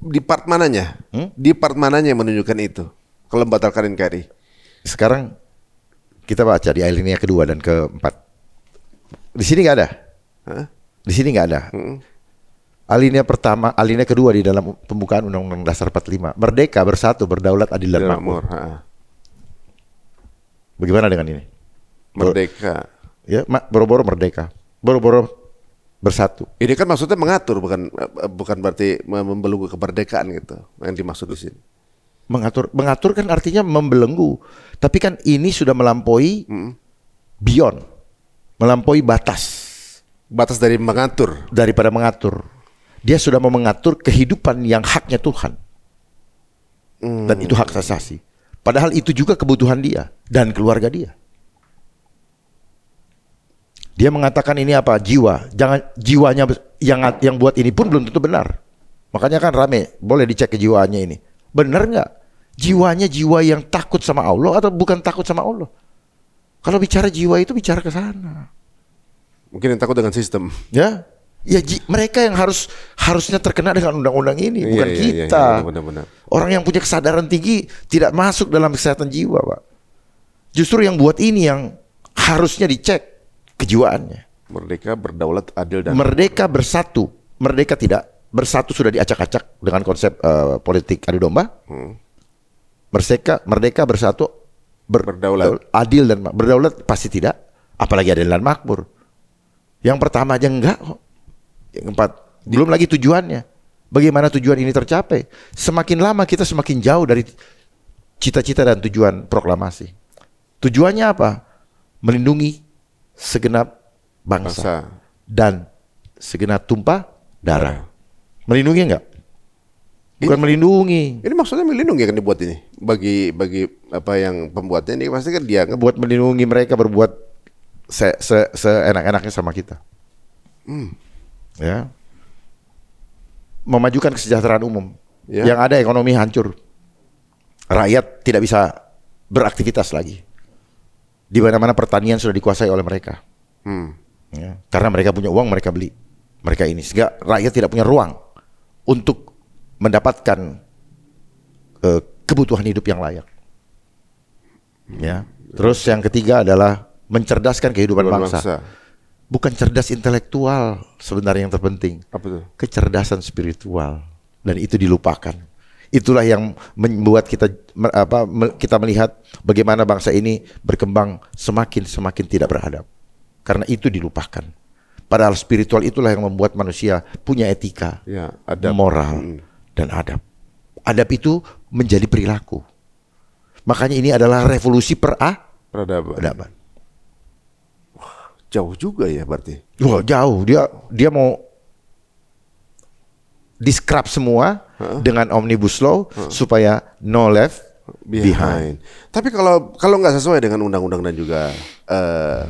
Di part mananya? Di part mananya yang menunjukkan itu? Kalau membatalkan NKRI? Sekarang kita baca di alinea kedua dan keempat. Di sini nggak ada. Di sini nggak ada. Alinea pertama, alinea kedua di dalam pembukaan Undang-Undang Dasar 45. Merdeka, bersatu, berdaulat, adil dan makmur. Bagaimana dengan ini? Merdeka. Ya, boro-boro merdeka. Boro-boro bersatu. Ini kan maksudnya mengatur, bukan berarti membelenggu kemerdekaan gitu. Yang dimaksud di sini. Mengatur kan artinya membelenggu. Tapi kan ini sudah melampaui beyond, melampaui batas. Batas dari mengatur. Daripada mengatur. Dia sudah mau mengatur kehidupan yang haknya Tuhan. Dan itu hak asasi. Padahal itu juga kebutuhan dia dan keluarga dia. Dia mengatakan ini apa? Jiwa. Jangan jiwanya yang buat ini pun belum tentu benar. Makanya kan rame, boleh dicek kejiwaannya ini. Benar nggak? Jiwanya jiwa yang takut sama Allah atau bukan takut sama Allah? Kalau bicara jiwa itu bicara ke sana. Mungkin yang takut dengan sistem. Ya, mereka yang harusnya terkena dengan undang-undang ini, bukan kita. Benar-benar. Orang yang punya kesadaran tinggi tidak masuk dalam kesehatan jiwa, Pak. Justru yang buat ini yang harusnya dicek kejiwaannya. Merdeka, berdaulat, adil dan merdeka bersatu. Merdeka tidak bersatu sudah diacak-acak dengan konsep politik adu domba. Merdeka bersatu, berdaulat, adil dan berdaulat pasti tidak. Apalagi adil dan makmur. Yang pertama aja enggak kok. Yang keempat, belum lagi tujuannya. Bagaimana tujuan ini tercapai? Semakin lama kita semakin jauh dari cita-cita dan tujuan proklamasi. Tujuannya apa? Melindungi segenap bangsa. Dan segenap tumpah darah. Melindungi enggak? Bukan melindungi. Ini maksudnya melindungi kan dibuat ini. Bagi apa yang pembuatnya ini pasti kan dia buat melindungi mereka berbuat seenak-enaknya sama kita. Ya. Memajukan kesejahteraan umum. Yang ada ekonomi hancur. Rakyat tidak bisa beraktivitas lagi. Di mana-mana pertanian sudah dikuasai oleh mereka. Ya. Karena mereka punya uang, mereka beli. Mereka ini. Sehingga rakyat tidak punya ruang untuk mendapatkan kebutuhan hidup yang layak. Ya. Terus yang ketiga adalah mencerdaskan kehidupan bangsa. Bukan cerdas intelektual sebenarnya yang terpenting. Apa itu? Kecerdasan spiritual. Dan itu dilupakan. Itulah yang membuat kita melihat bagaimana bangsa ini berkembang semakin tidak beradab. Karena itu dilupakan. Padahal spiritual itulah yang membuat manusia punya etika, adab, moral, dan adab. Adab itu menjadi perilaku. Makanya ini adalah revolusi peradaban. Jauh juga ya berarti. Wah, jauh. Dia mau di-scrap semua dengan Omnibus Law supaya no left behind. Tapi kalau nggak sesuai dengan undang-undang dan juga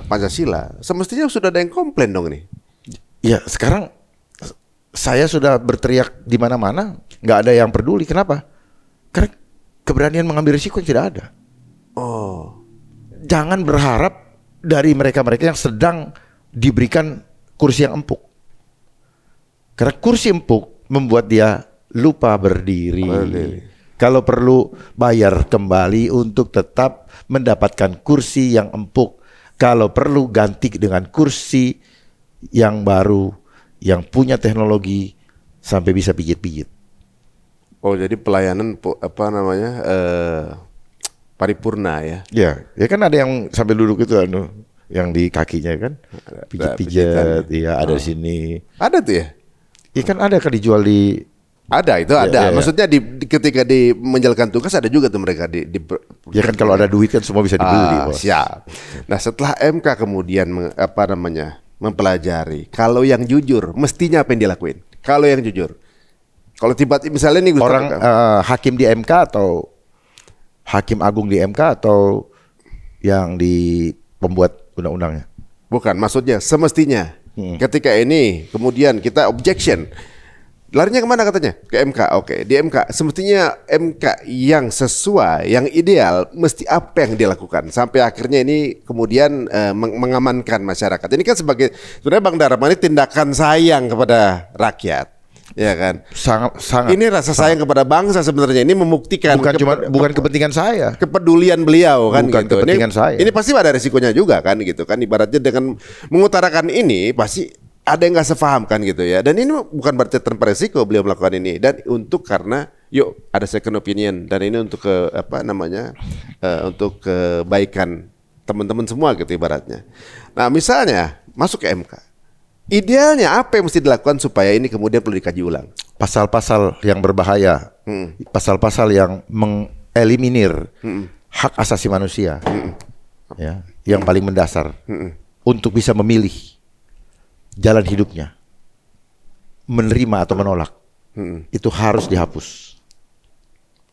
Pancasila, semestinya sudah ada yang komplain dong nih. Ya, sekarang saya sudah berteriak di mana-mana, nggak ada yang peduli. Kenapa? Karena keberanian mengambil risiko yang tidak ada. Oh, Jangan berharap dari mereka-mereka yang sedang diberikan kursi yang empuk. Karena kursi empuk membuat dia lupa berdiri. Kalau perlu bayar kembali untuk tetap mendapatkan kursi yang empuk. Kalau perlu ganti dengan kursi yang baru, yang punya teknologi sampai bisa pijit-pijit. oh jadi pelayanan paripurna ya. Ya kan ada yang sambil duduk itu yang di kakinya kan pijit-pijit, iya ada di sini. Ada tuh ya? Iya kan ada kan dijual di. Ada itu ada. Maksudnya ketika menjalankan tugas ada juga tuh mereka Ya kan kalau ada duit kan semua bisa dibeli. Bos. Siap. Nah setelah MK kemudian mempelajari, kalau yang jujur mestinya apa yang dilakuin? Kalau yang jujur, kalau tiba-tiba misalnya nih orang hakim di MK atau hakim agung di MK atau yang di pembuat undang-undangnya? Bukan, maksudnya semestinya ketika ini kemudian kita objection. Larinya kemana katanya? Ke MK. Oke, di MK. Semestinya MK yang sesuai, yang ideal, mesti apa yang dilakukan sampai akhirnya ini kemudian mengamankan masyarakat. Ini kan sebagai sebenarnya Bang Dharma ini tindakan sayang kepada rakyat, ya kan? Sangat. Ini rasa sayang kepada bangsa sebenarnya. Ini membuktikan bukan kepentingan saya. Kepedulian beliau kan bukan gitu. Kepentingan saya. Ini pasti ada resikonya juga kan gitu kan. Ibaratnya dengan mengutarakan ini pasti ada yang nggak sepaham kan gitu ya. Dan ini bukan berarti tanpa resiko beliau melakukan ini. Dan karena yuk ada second opinion dan ini untuk untuk kebaikan teman-teman semua gitu ibaratnya. Nah misalnya masuk ke MK, idealnya apa yang mesti dilakukan supaya ini kemudian perlu dikaji ulang? Pasal-pasal yang berbahaya, pasal-pasal yang mengeliminir hak asasi manusia, ya, yang paling mendasar untuk bisa memilih jalan hidupnya, menerima atau menolak, itu harus dihapus.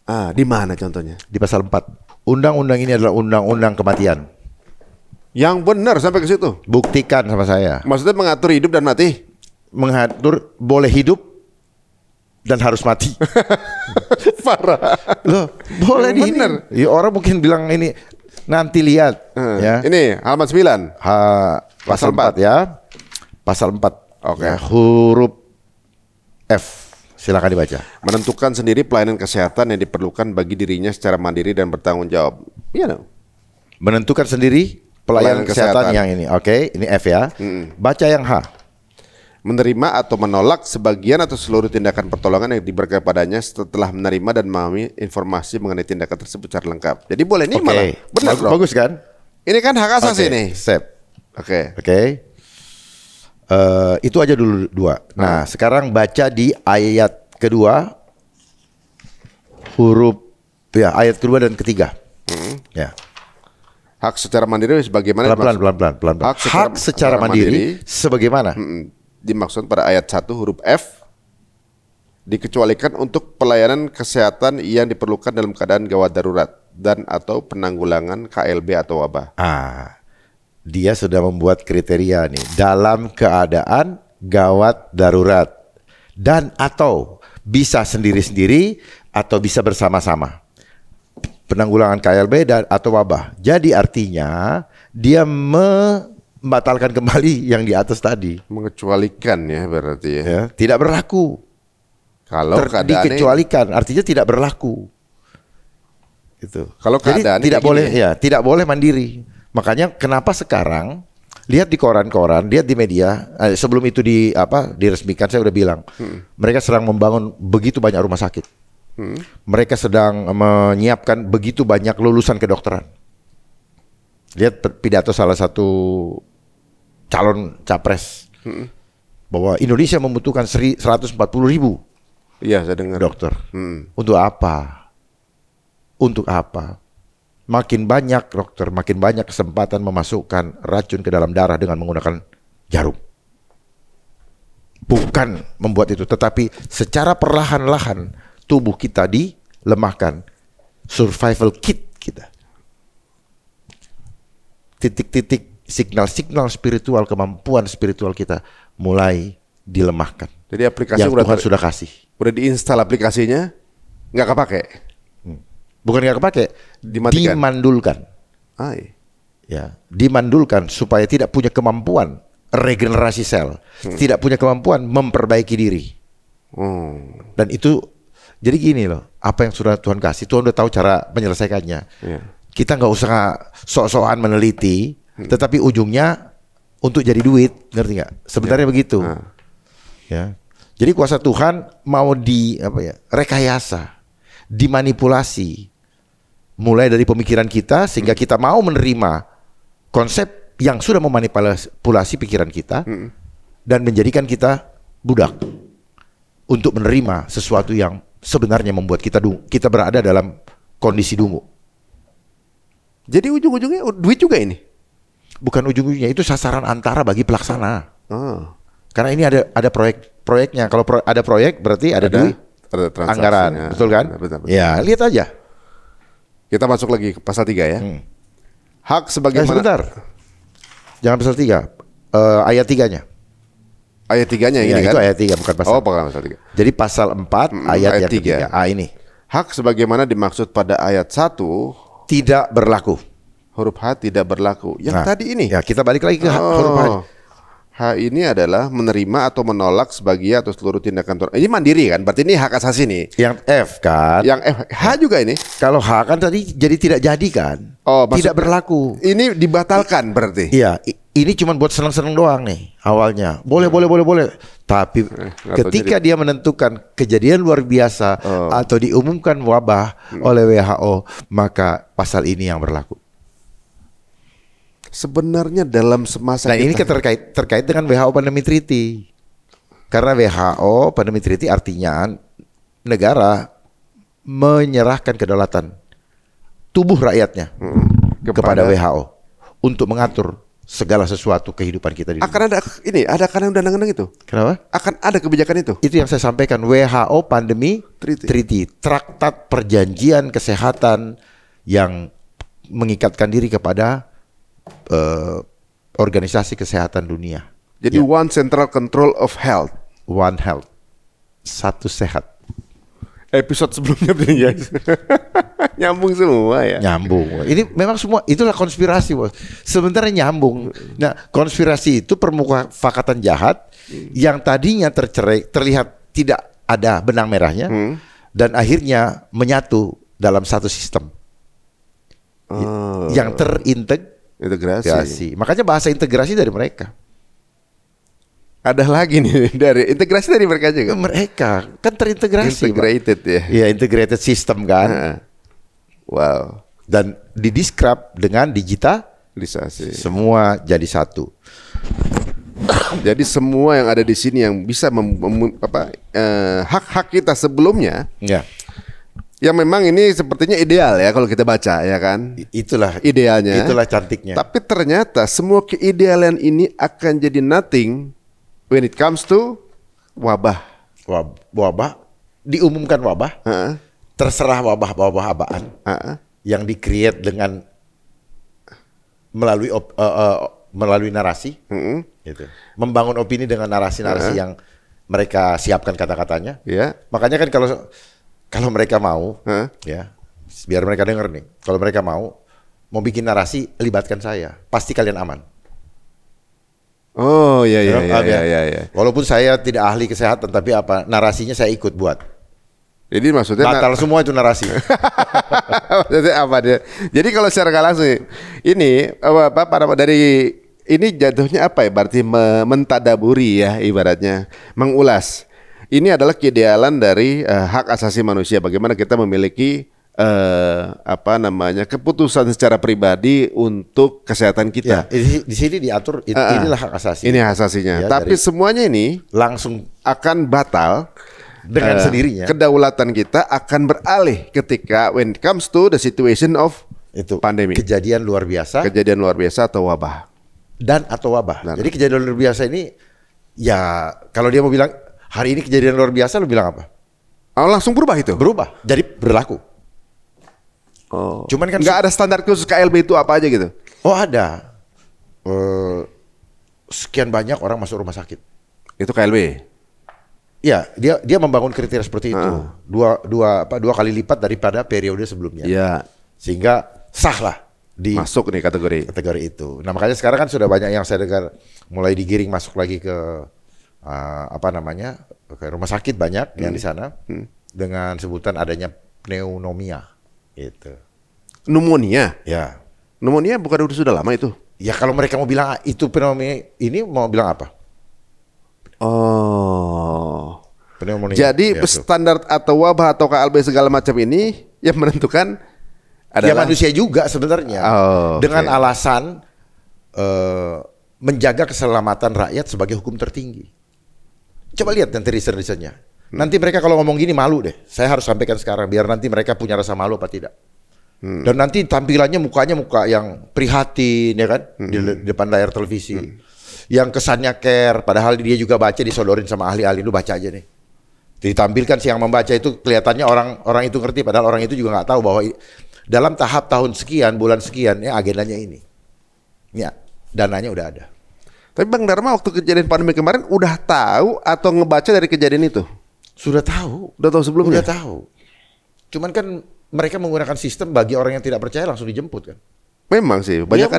Di mana contohnya? Di pasal 4. Undang-undang ini adalah undang-undang kematian. Yang benar sampai ke situ. Buktikan sama saya. Maksudnya mengatur hidup dan mati? Mengatur boleh hidup dan harus mati. Parah. Loh, boleh di benar. Ya, orang mungkin bilang ini nanti lihat ya. Ini halaman 9. Pasal 4 ya. Pasal 4. Oke. Ya, huruf F. Silakan dibaca. Menentukan sendiri pelayanan kesehatan yang diperlukan bagi dirinya secara mandiri dan bertanggung jawab. Iya dong. Menentukan sendiri pelayanan kesehatan yang ini. Oke, ini F ya. Baca yang H. Menerima atau menolak sebagian atau seluruh tindakan pertolongan yang diberikan padanya setelah menerima dan memahami informasi mengenai tindakan tersebut secara lengkap. Jadi boleh nih malah. Benar, bro. Bagus kan? Ini kan hak asasi nih. Sip. Oke. Itu aja dulu 2. Nah, sekarang baca di ayat kedua huruf ayat kedua dan ketiga. Ya. Hak secara mandiri sebagaimana pelan-pelan. Hak secara mandiri sebagaimana dimaksud pada ayat 1 huruf F, dikecualikan untuk pelayanan kesehatan yang diperlukan dalam keadaan gawat darurat dan atau penanggulangan KLB atau wabah. Dia sudah membuat kriteria nih, dalam keadaan gawat darurat dan atau bisa sendiri-sendiri atau bisa bersama-sama. Penanggulangan KLB dan atau wabah. Jadi artinya dia membatalkan kembali yang di atas tadi. Mengecualikan ya berarti ya. Tidak berlaku. Kalau dikecualikan artinya tidak berlaku. Itu. Kalau keadaan tidak boleh tidak boleh mandiri. Makanya kenapa sekarang lihat di koran-koran, lihat di media, sebelum itu diresmikan saya udah bilang, mereka sedang membangun begitu banyak rumah sakit. Mereka sedang menyiapkan begitu banyak lulusan kedokteran. Lihat pidato salah satu calon capres bahwa Indonesia membutuhkan 140.000 saya dengar. dokter. Untuk apa? Untuk apa? makin banyak dokter, makin banyak kesempatan memasukkan racun ke dalam darah dengan menggunakan jarum. Bukan membuat itu, tetapi secara perlahan-lahan tubuh kita dilemahkan. Survival kit kita. Titik-titik signal-signal spiritual, kemampuan spiritual kita mulai dilemahkan. Jadi aplikasi yang Tuhan sudah kasih. Udah diinstal aplikasinya, nggak kepake. Bukan nggak kepake, dimatikan. Dimandulkan. Ya, dimandulkan supaya tidak punya kemampuan regenerasi sel, tidak punya kemampuan memperbaiki diri. Dan itu jadi gini loh, apa yang sudah Tuhan kasih, Tuhan udah tahu cara menyelesaikannya. Kita nggak usah sok-sokan meneliti, tetapi ujungnya untuk jadi duit, ngerti nggak? Sebenarnya begitu. Ya, jadi kuasa Tuhan mau rekayasa, dimanipulasi, mulai dari pemikiran kita sehingga kita mau menerima konsep yang sudah memanipulasi pikiran kita dan menjadikan kita budak untuk menerima sesuatu yang sebenarnya membuat kita berada dalam kondisi dungu. Jadi ujung-ujungnya duit juga ini? Bukan ujung-ujungnya, itu sasaran antara bagi pelaksana. Karena ini ada proyeknya. Kalau ada proyek berarti ada duit, ada anggaran, betul kan? Betul. Ya, lihat aja. Kita masuk lagi ke pasal 3 ya. Hak sebagaimana. Sebentar. Jangan pasal 3. Ayat 3-nya. Ayat 3-nya ini ya, kan? Itu ayat 3 bukan pasal. Bukan pasal 3. Jadi pasal 4 ayat yang 3. Ini. Hak sebagaimana dimaksud pada ayat 1 tidak berlaku. Huruf H tidak berlaku. Yang tadi ini. Ya, kita balik lagi ke huruf H. H ini adalah menerima atau menolak sebagian atau seluruh tindakan Tuhan. Ini mandiri kan? Berarti ini hak asasi nih. Yang F kan? Yang F, H juga ini. Kalau H kan tadi jadi tidak jadi kan? Tidak berlaku. Ini dibatalkan berarti. Iya, ini cuma buat senang-senang doang nih awalnya. Boleh. Tapi ketika dia menentukan kejadian luar biasa atau diumumkan wabah oleh WHO, maka pasal ini yang berlaku. Sebenarnya dalam semasa ini terkait dengan WHO Pandemic Treaty. Karena WHO Pandemic Treaty artinya negara menyerahkan kedaulatan tubuh rakyatnya kepada WHO untuk mengatur segala sesuatu kehidupan kita di dunia. Akan ada kan undang-undang itu. Kenapa? Akan ada kebijakan itu. Itu yang saya sampaikan, WHO Pandemic Treaty, traktat perjanjian kesehatan yang mengikatkan diri kepada organisasi kesehatan dunia. Jadi One Central Control of Health. One Health. Satu sehat. Episode sebelumnya guys. Nyambung semua ya. Nyambung. Ini memang semua itulah konspirasi, bos. Sebenarnya nyambung. Nah, konspirasi itu permufakatan jahat yang tadinya terlihat tidak ada benang merahnya dan akhirnya menyatu dalam satu sistem yang integrasi. Makanya bahasa integrasi dari mereka. Ada lagi nih dari integrasi dari mereka juga. Mereka kan terintegrasi. Integrated ya. Iya, integrated system kan. Wow. Dan didescribe dengan digitalisasi. Semua jadi satu. Jadi semua yang ada di sini yang bisa hak-hak kita sebelumnya. Ya. Ya memang ini sepertinya ideal ya kalau kita baca ya kan. Itulah idealnya. Itulah cantiknya. Tapi ternyata semua keidealan ini akan jadi nothing when it comes to wabah. Wabah diumumkan wabah. Terserah wabah apaan. Yang di-create dengan melalui narasi. Gitu. Membangun opini dengan narasi-narasi yang mereka siapkan kata-katanya. Makanya kan kalau mereka mau, ya, biar mereka dengar nih. Kalau mereka mau bikin narasi, libatkan saya, pasti kalian aman. Oh iya. Walaupun saya tidak ahli kesehatan, tapi narasinya saya ikut buat. Jadi maksudnya batal semua itu narasi. Maksudnya apa dia? Jadi kalau secara nggak langsung, ini dari ini jatuhnya apa ya? Berarti mentadaburi ya, ibaratnya mengulas. Ini adalah keidealan dari hak asasi manusia. Bagaimana kita memiliki keputusan secara pribadi untuk kesehatan kita. Ya, di sini diatur inilah hak asasi. Ini hak asasinya. Ya, tapi semuanya ini langsung akan batal dengan sendirinya. Kedaulatan kita akan beralih ketika when it comes to the situation of Itu Pandemi. kejadian luar biasa Kejadian luar biasa atau wabah? atau wabah. Jadi kejadian luar biasa ini ya kalau dia mau bilang hari ini kejadian luar biasa, lu bilang apa? Oh, langsung berubah itu? Berubah. Jadi berlaku. Oh. Cuman kan nggak ada standar khusus KLB itu apa aja gitu? Oh ada. Sekian banyak orang masuk rumah sakit. Itu KLB? Ya, dia membangun kriteria seperti itu. Dua kali lipat daripada periode sebelumnya. Iya. Sehingga sah lah di Masuk nih kategori. itu. Nah makanya sekarang kan sudah banyak yang saya dengar mulai digiring masuk lagi ke ke rumah sakit banyak yang di sana dengan sebutan adanya pneumonia gitu. Pneumonia? Ya. Pneumonia bukan sudah lama itu? Ya kalau mereka mau bilang itu pneumonia ini mau bilang apa? Oh. Pneumonia. Jadi ya, standar atau wabah atau KLB segala macam ini yang menentukan ya adalah manusia juga sebenarnya dengan alasan menjaga keselamatan rakyat sebagai hukum tertinggi. Coba lihat nanti riset-risetnya. Nanti mereka kalau ngomong gini malu deh. Saya harus sampaikan sekarang biar nanti mereka punya rasa malu apa tidak. Dan nanti tampilannya mukanya muka yang prihatin ya kan di depan layar televisi. Yang kesannya care padahal dia juga baca disodorin sama ahli-ahli, lu baca aja nih. Ditampilkan si yang membaca itu kelihatannya orang itu ngerti padahal orang itu juga nggak tahu bahwa dalam tahap tahun sekian, bulan sekian, ya agendanya ini. Ya, dananya udah ada. Tapi Bang Dharma waktu kejadian pandemi kemarin udah tahu atau ngebaca dari kejadian itu? Sudah tahu. Udah tahu sebelumnya? Udah tahu. Cuman kan mereka menggunakan sistem bagi orang yang tidak percaya langsung dijemput kan. Memang sih, banyak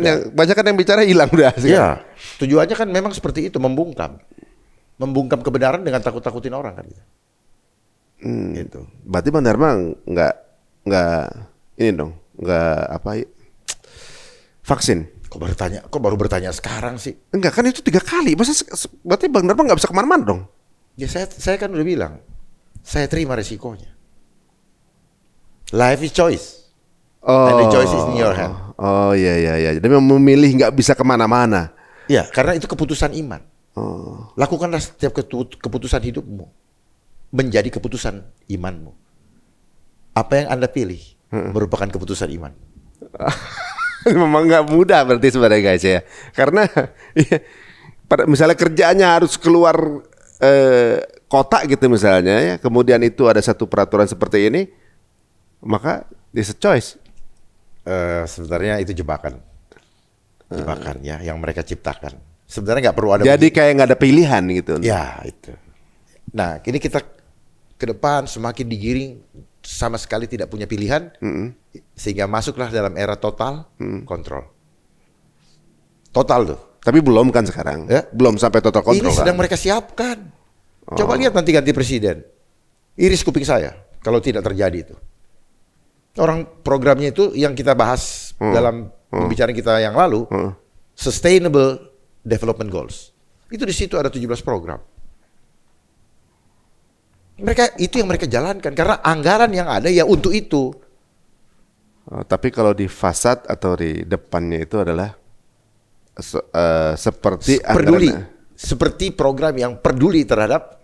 kan yang bicara hilang udah. Iya. Tujuannya kan memang seperti itu, membungkam kebenaran dengan takut-takutin orang kan gitu. Gitu. Berarti Bang Dharma nggak ini dong, nggak vaksin? Kok baru bertanya sekarang sih? Enggak kan itu 3 kali, berarti Bang Dharma nggak bisa kemana-mana dong? Ya saya kan udah bilang, saya terima resikonya. Life is choice. And the choice is in your hand. Oh iya. Jadi memilih nggak bisa kemana-mana. Ya, karena itu keputusan iman. Lakukanlah setiap keputusan hidupmu menjadi keputusan imanmu. Apa yang Anda pilih merupakan keputusan iman. Memang nggak mudah berarti sebenarnya guys ya. Karena misalnya kerjaannya harus keluar kota gitu misalnya ya. Kemudian itu ada satu peraturan seperti ini, maka it's a choice. Sebenarnya itu jebakan ya yang mereka ciptakan. Sebenarnya nggak perlu ada. Jadi kayak nggak ada pilihan gitu. Ya itu. Nah ini kita ke depan semakin digiring sama sekali tidak punya pilihan, sehingga masuklah dalam era total kontrol. Total tuh. Tapi belum kan sekarang? Ya? Belum sampai total kontrol. Ini sedang mereka siapkan. Coba lihat nanti ganti presiden. Iris kuping saya kalau tidak terjadi itu. Orang programnya itu yang kita bahas dalam pembicaraan kita yang lalu, Sustainable Development Goals. Itu di situ ada 17 program. Itu yang mereka jalankan karena anggaran yang ada ya untuk itu. Tapi kalau di fasad atau di depannya itu adalah seperti peduli, seperti program yang peduli terhadap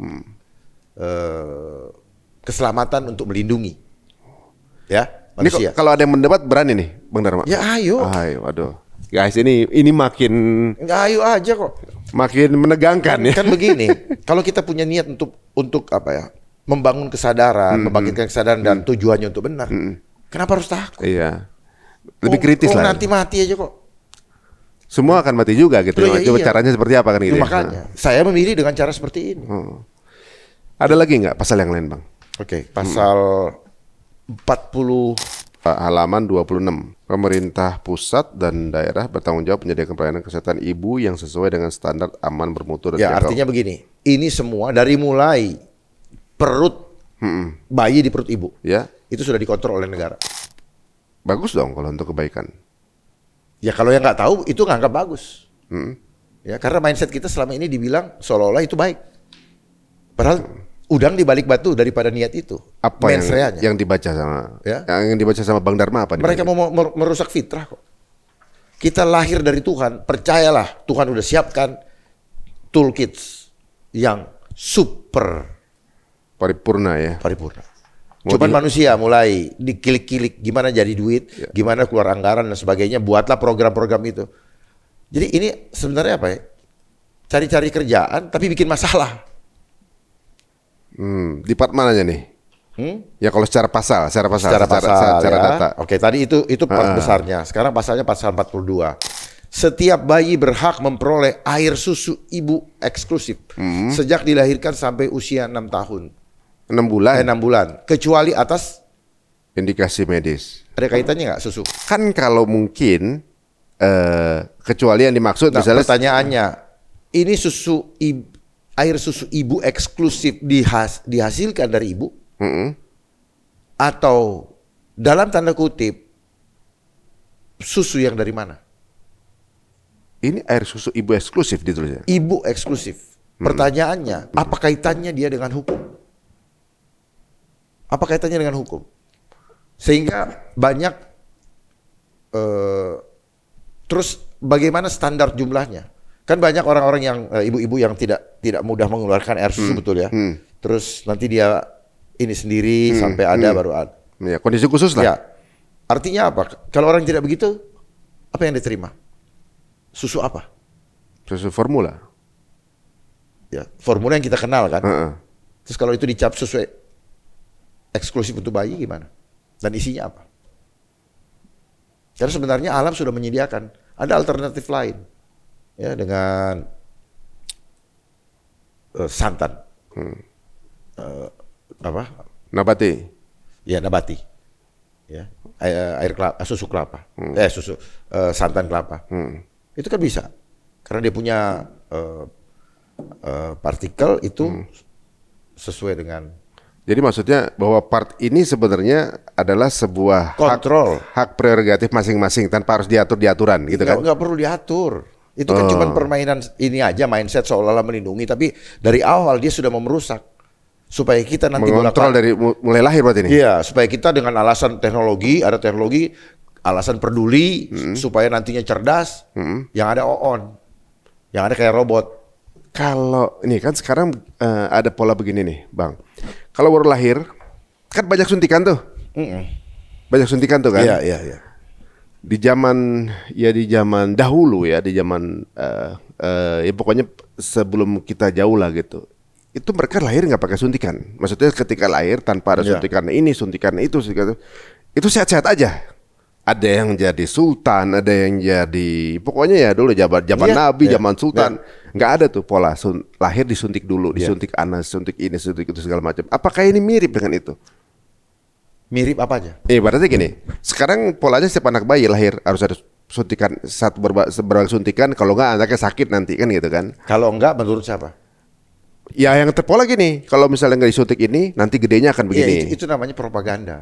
keselamatan untuk melindungi, ya manusia. Ini kalau ada yang mendebat berani nih, Bang Dharma? Ya ayo. Aduh, guys ini makin. Ayo aja kok. Makin menegangkan ya. Kan begini, kalau kita punya niat untuk apa ya, membangun kesadaran, membangkitkan kesadaran dan tujuannya untuk benar, kenapa harus takut? Iya, lebih kritis lah. Nanti mati aja kok. Semua akan mati juga gitu. Coba caranya seperti apa kan gitu. Makanya saya memilih dengan cara seperti ini. Ada lagi nggak pasal yang lain Bang? Oke, pasal 40 halaman 26. Pemerintah pusat dan daerah bertanggung jawab menyediakan pelayanan kesehatan ibu yang sesuai dengan standar aman bermutu dan ya, artinya begini. Ini semua dari mulai perut bayi di perut ibu. Ya. Itu sudah dikontrol oleh negara. Bagus dong kalau untuk kebaikan. Ya kalau yang nggak tahu itu nganggap bagus. Ya, karena mindset kita selama ini dibilang seolah-olah itu baik. Padahal udang di balik batu daripada niat itu. Apa yang dibaca sama yang dibaca sama Bang Dharma apa? Mereka mau merusak fitrah kok. Kita lahir dari Tuhan, percayalah Tuhan udah siapkan toolkits yang super paripurna ya. Paripurna. Cuman manusia mulai dikilik-kilik gimana jadi duit, gimana keluar anggaran dan sebagainya, buatlah program-program itu. Jadi ini sebenarnya apa ya? Cari-cari kerjaan tapi bikin masalah. Di part mananya nih? Ya kalau secara pasal, secara data. Oke, tadi itu part besarnya. Sekarang pasalnya pasal 42. Setiap bayi berhak memperoleh air susu ibu eksklusif sejak dilahirkan sampai usia 6 tahun. 6 bulan? 6 bulan. Kecuali atas indikasi medis. ada kaitannya nggak susu? Kan kalau mungkin kecuali yang dimaksud misalnya pertanyaannya, ini air susu ibu eksklusif dihasilkan dari ibu? Atau dalam tanda kutip susu yang dari mana? Ini air susu ibu eksklusif ditulisnya. Ibu eksklusif. Pertanyaannya, apa kaitannya dia dengan hukum? Apa kaitannya dengan hukum? Sehingga banyak terus bagaimana standar jumlahnya? Kan banyak orang-orang yang ibu-ibu yang tidak mudah mengeluarkan air susu, betul ya. Terus nanti dia ini sendiri sampai ada baru ada. Ya, kondisi khusus lah. Ya. Artinya apa? Kalau orang tidak begitu, apa yang diterima? Susu apa? Susu formula. Ya, formula yang kita kenal kan. Terus kalau itu dicap susu eksklusif untuk bayi gimana? Dan isinya apa? Karena sebenarnya alam sudah menyediakan. Ada alternatif lain. Ya, dengan santan. Apa? Nabati. Ya, nabati. Ya, air kelapa, susu kelapa. Santan kelapa. Itu kan bisa. Karena dia punya partikel itu sesuai dengan. Jadi maksudnya bahwa part ini sebenarnya adalah sebuah kontrol hak prerogatif masing-masing tanpa harus diatur di aturan gitu kan? Nggak perlu diatur. Itu kan cuma permainan ini aja, mindset seolah-olah melindungi, tapi dari awal dia sudah merusak supaya kita nanti mengontrol dari mulai lahir berarti ini. Iya, supaya kita dengan alasan teknologi, ada teknologi, alasan peduli supaya nantinya cerdas, yang ada yang ada kayak robot. Kalau ini kan sekarang ada pola begini nih, Bang. Kalau baru lahir kan banyak suntikan tuh. Banyak suntikan tuh kan? Iya. Di zaman dahulu ya, di zaman ya pokoknya sebelum kita jauh lah gitu. Itu mereka lahir nggak pakai suntikan. Maksudnya ketika lahir tanpa ada suntikan ini, suntikan itu, itu sehat-sehat aja. Ada yang jadi sultan, ada yang jadi pokoknya ya dulu zaman Nabi, zaman sultan, nggak ada tuh pola lahir disuntik dulu, disuntik anak, suntik ini, suntik itu segala macam. Apakah ini mirip dengan itu? Mirip apa aja? Berarti gini, sekarang polanya setiap anak bayi lahir harus ada suntikan berbagai suntikan, kalau nggak anaknya sakit nanti kan gitu kan? Kalau enggak menurut siapa? Ya yang terpola gini, kalau misalnya nggak disuntik ini, nanti gedenya akan begini. Itu namanya propaganda.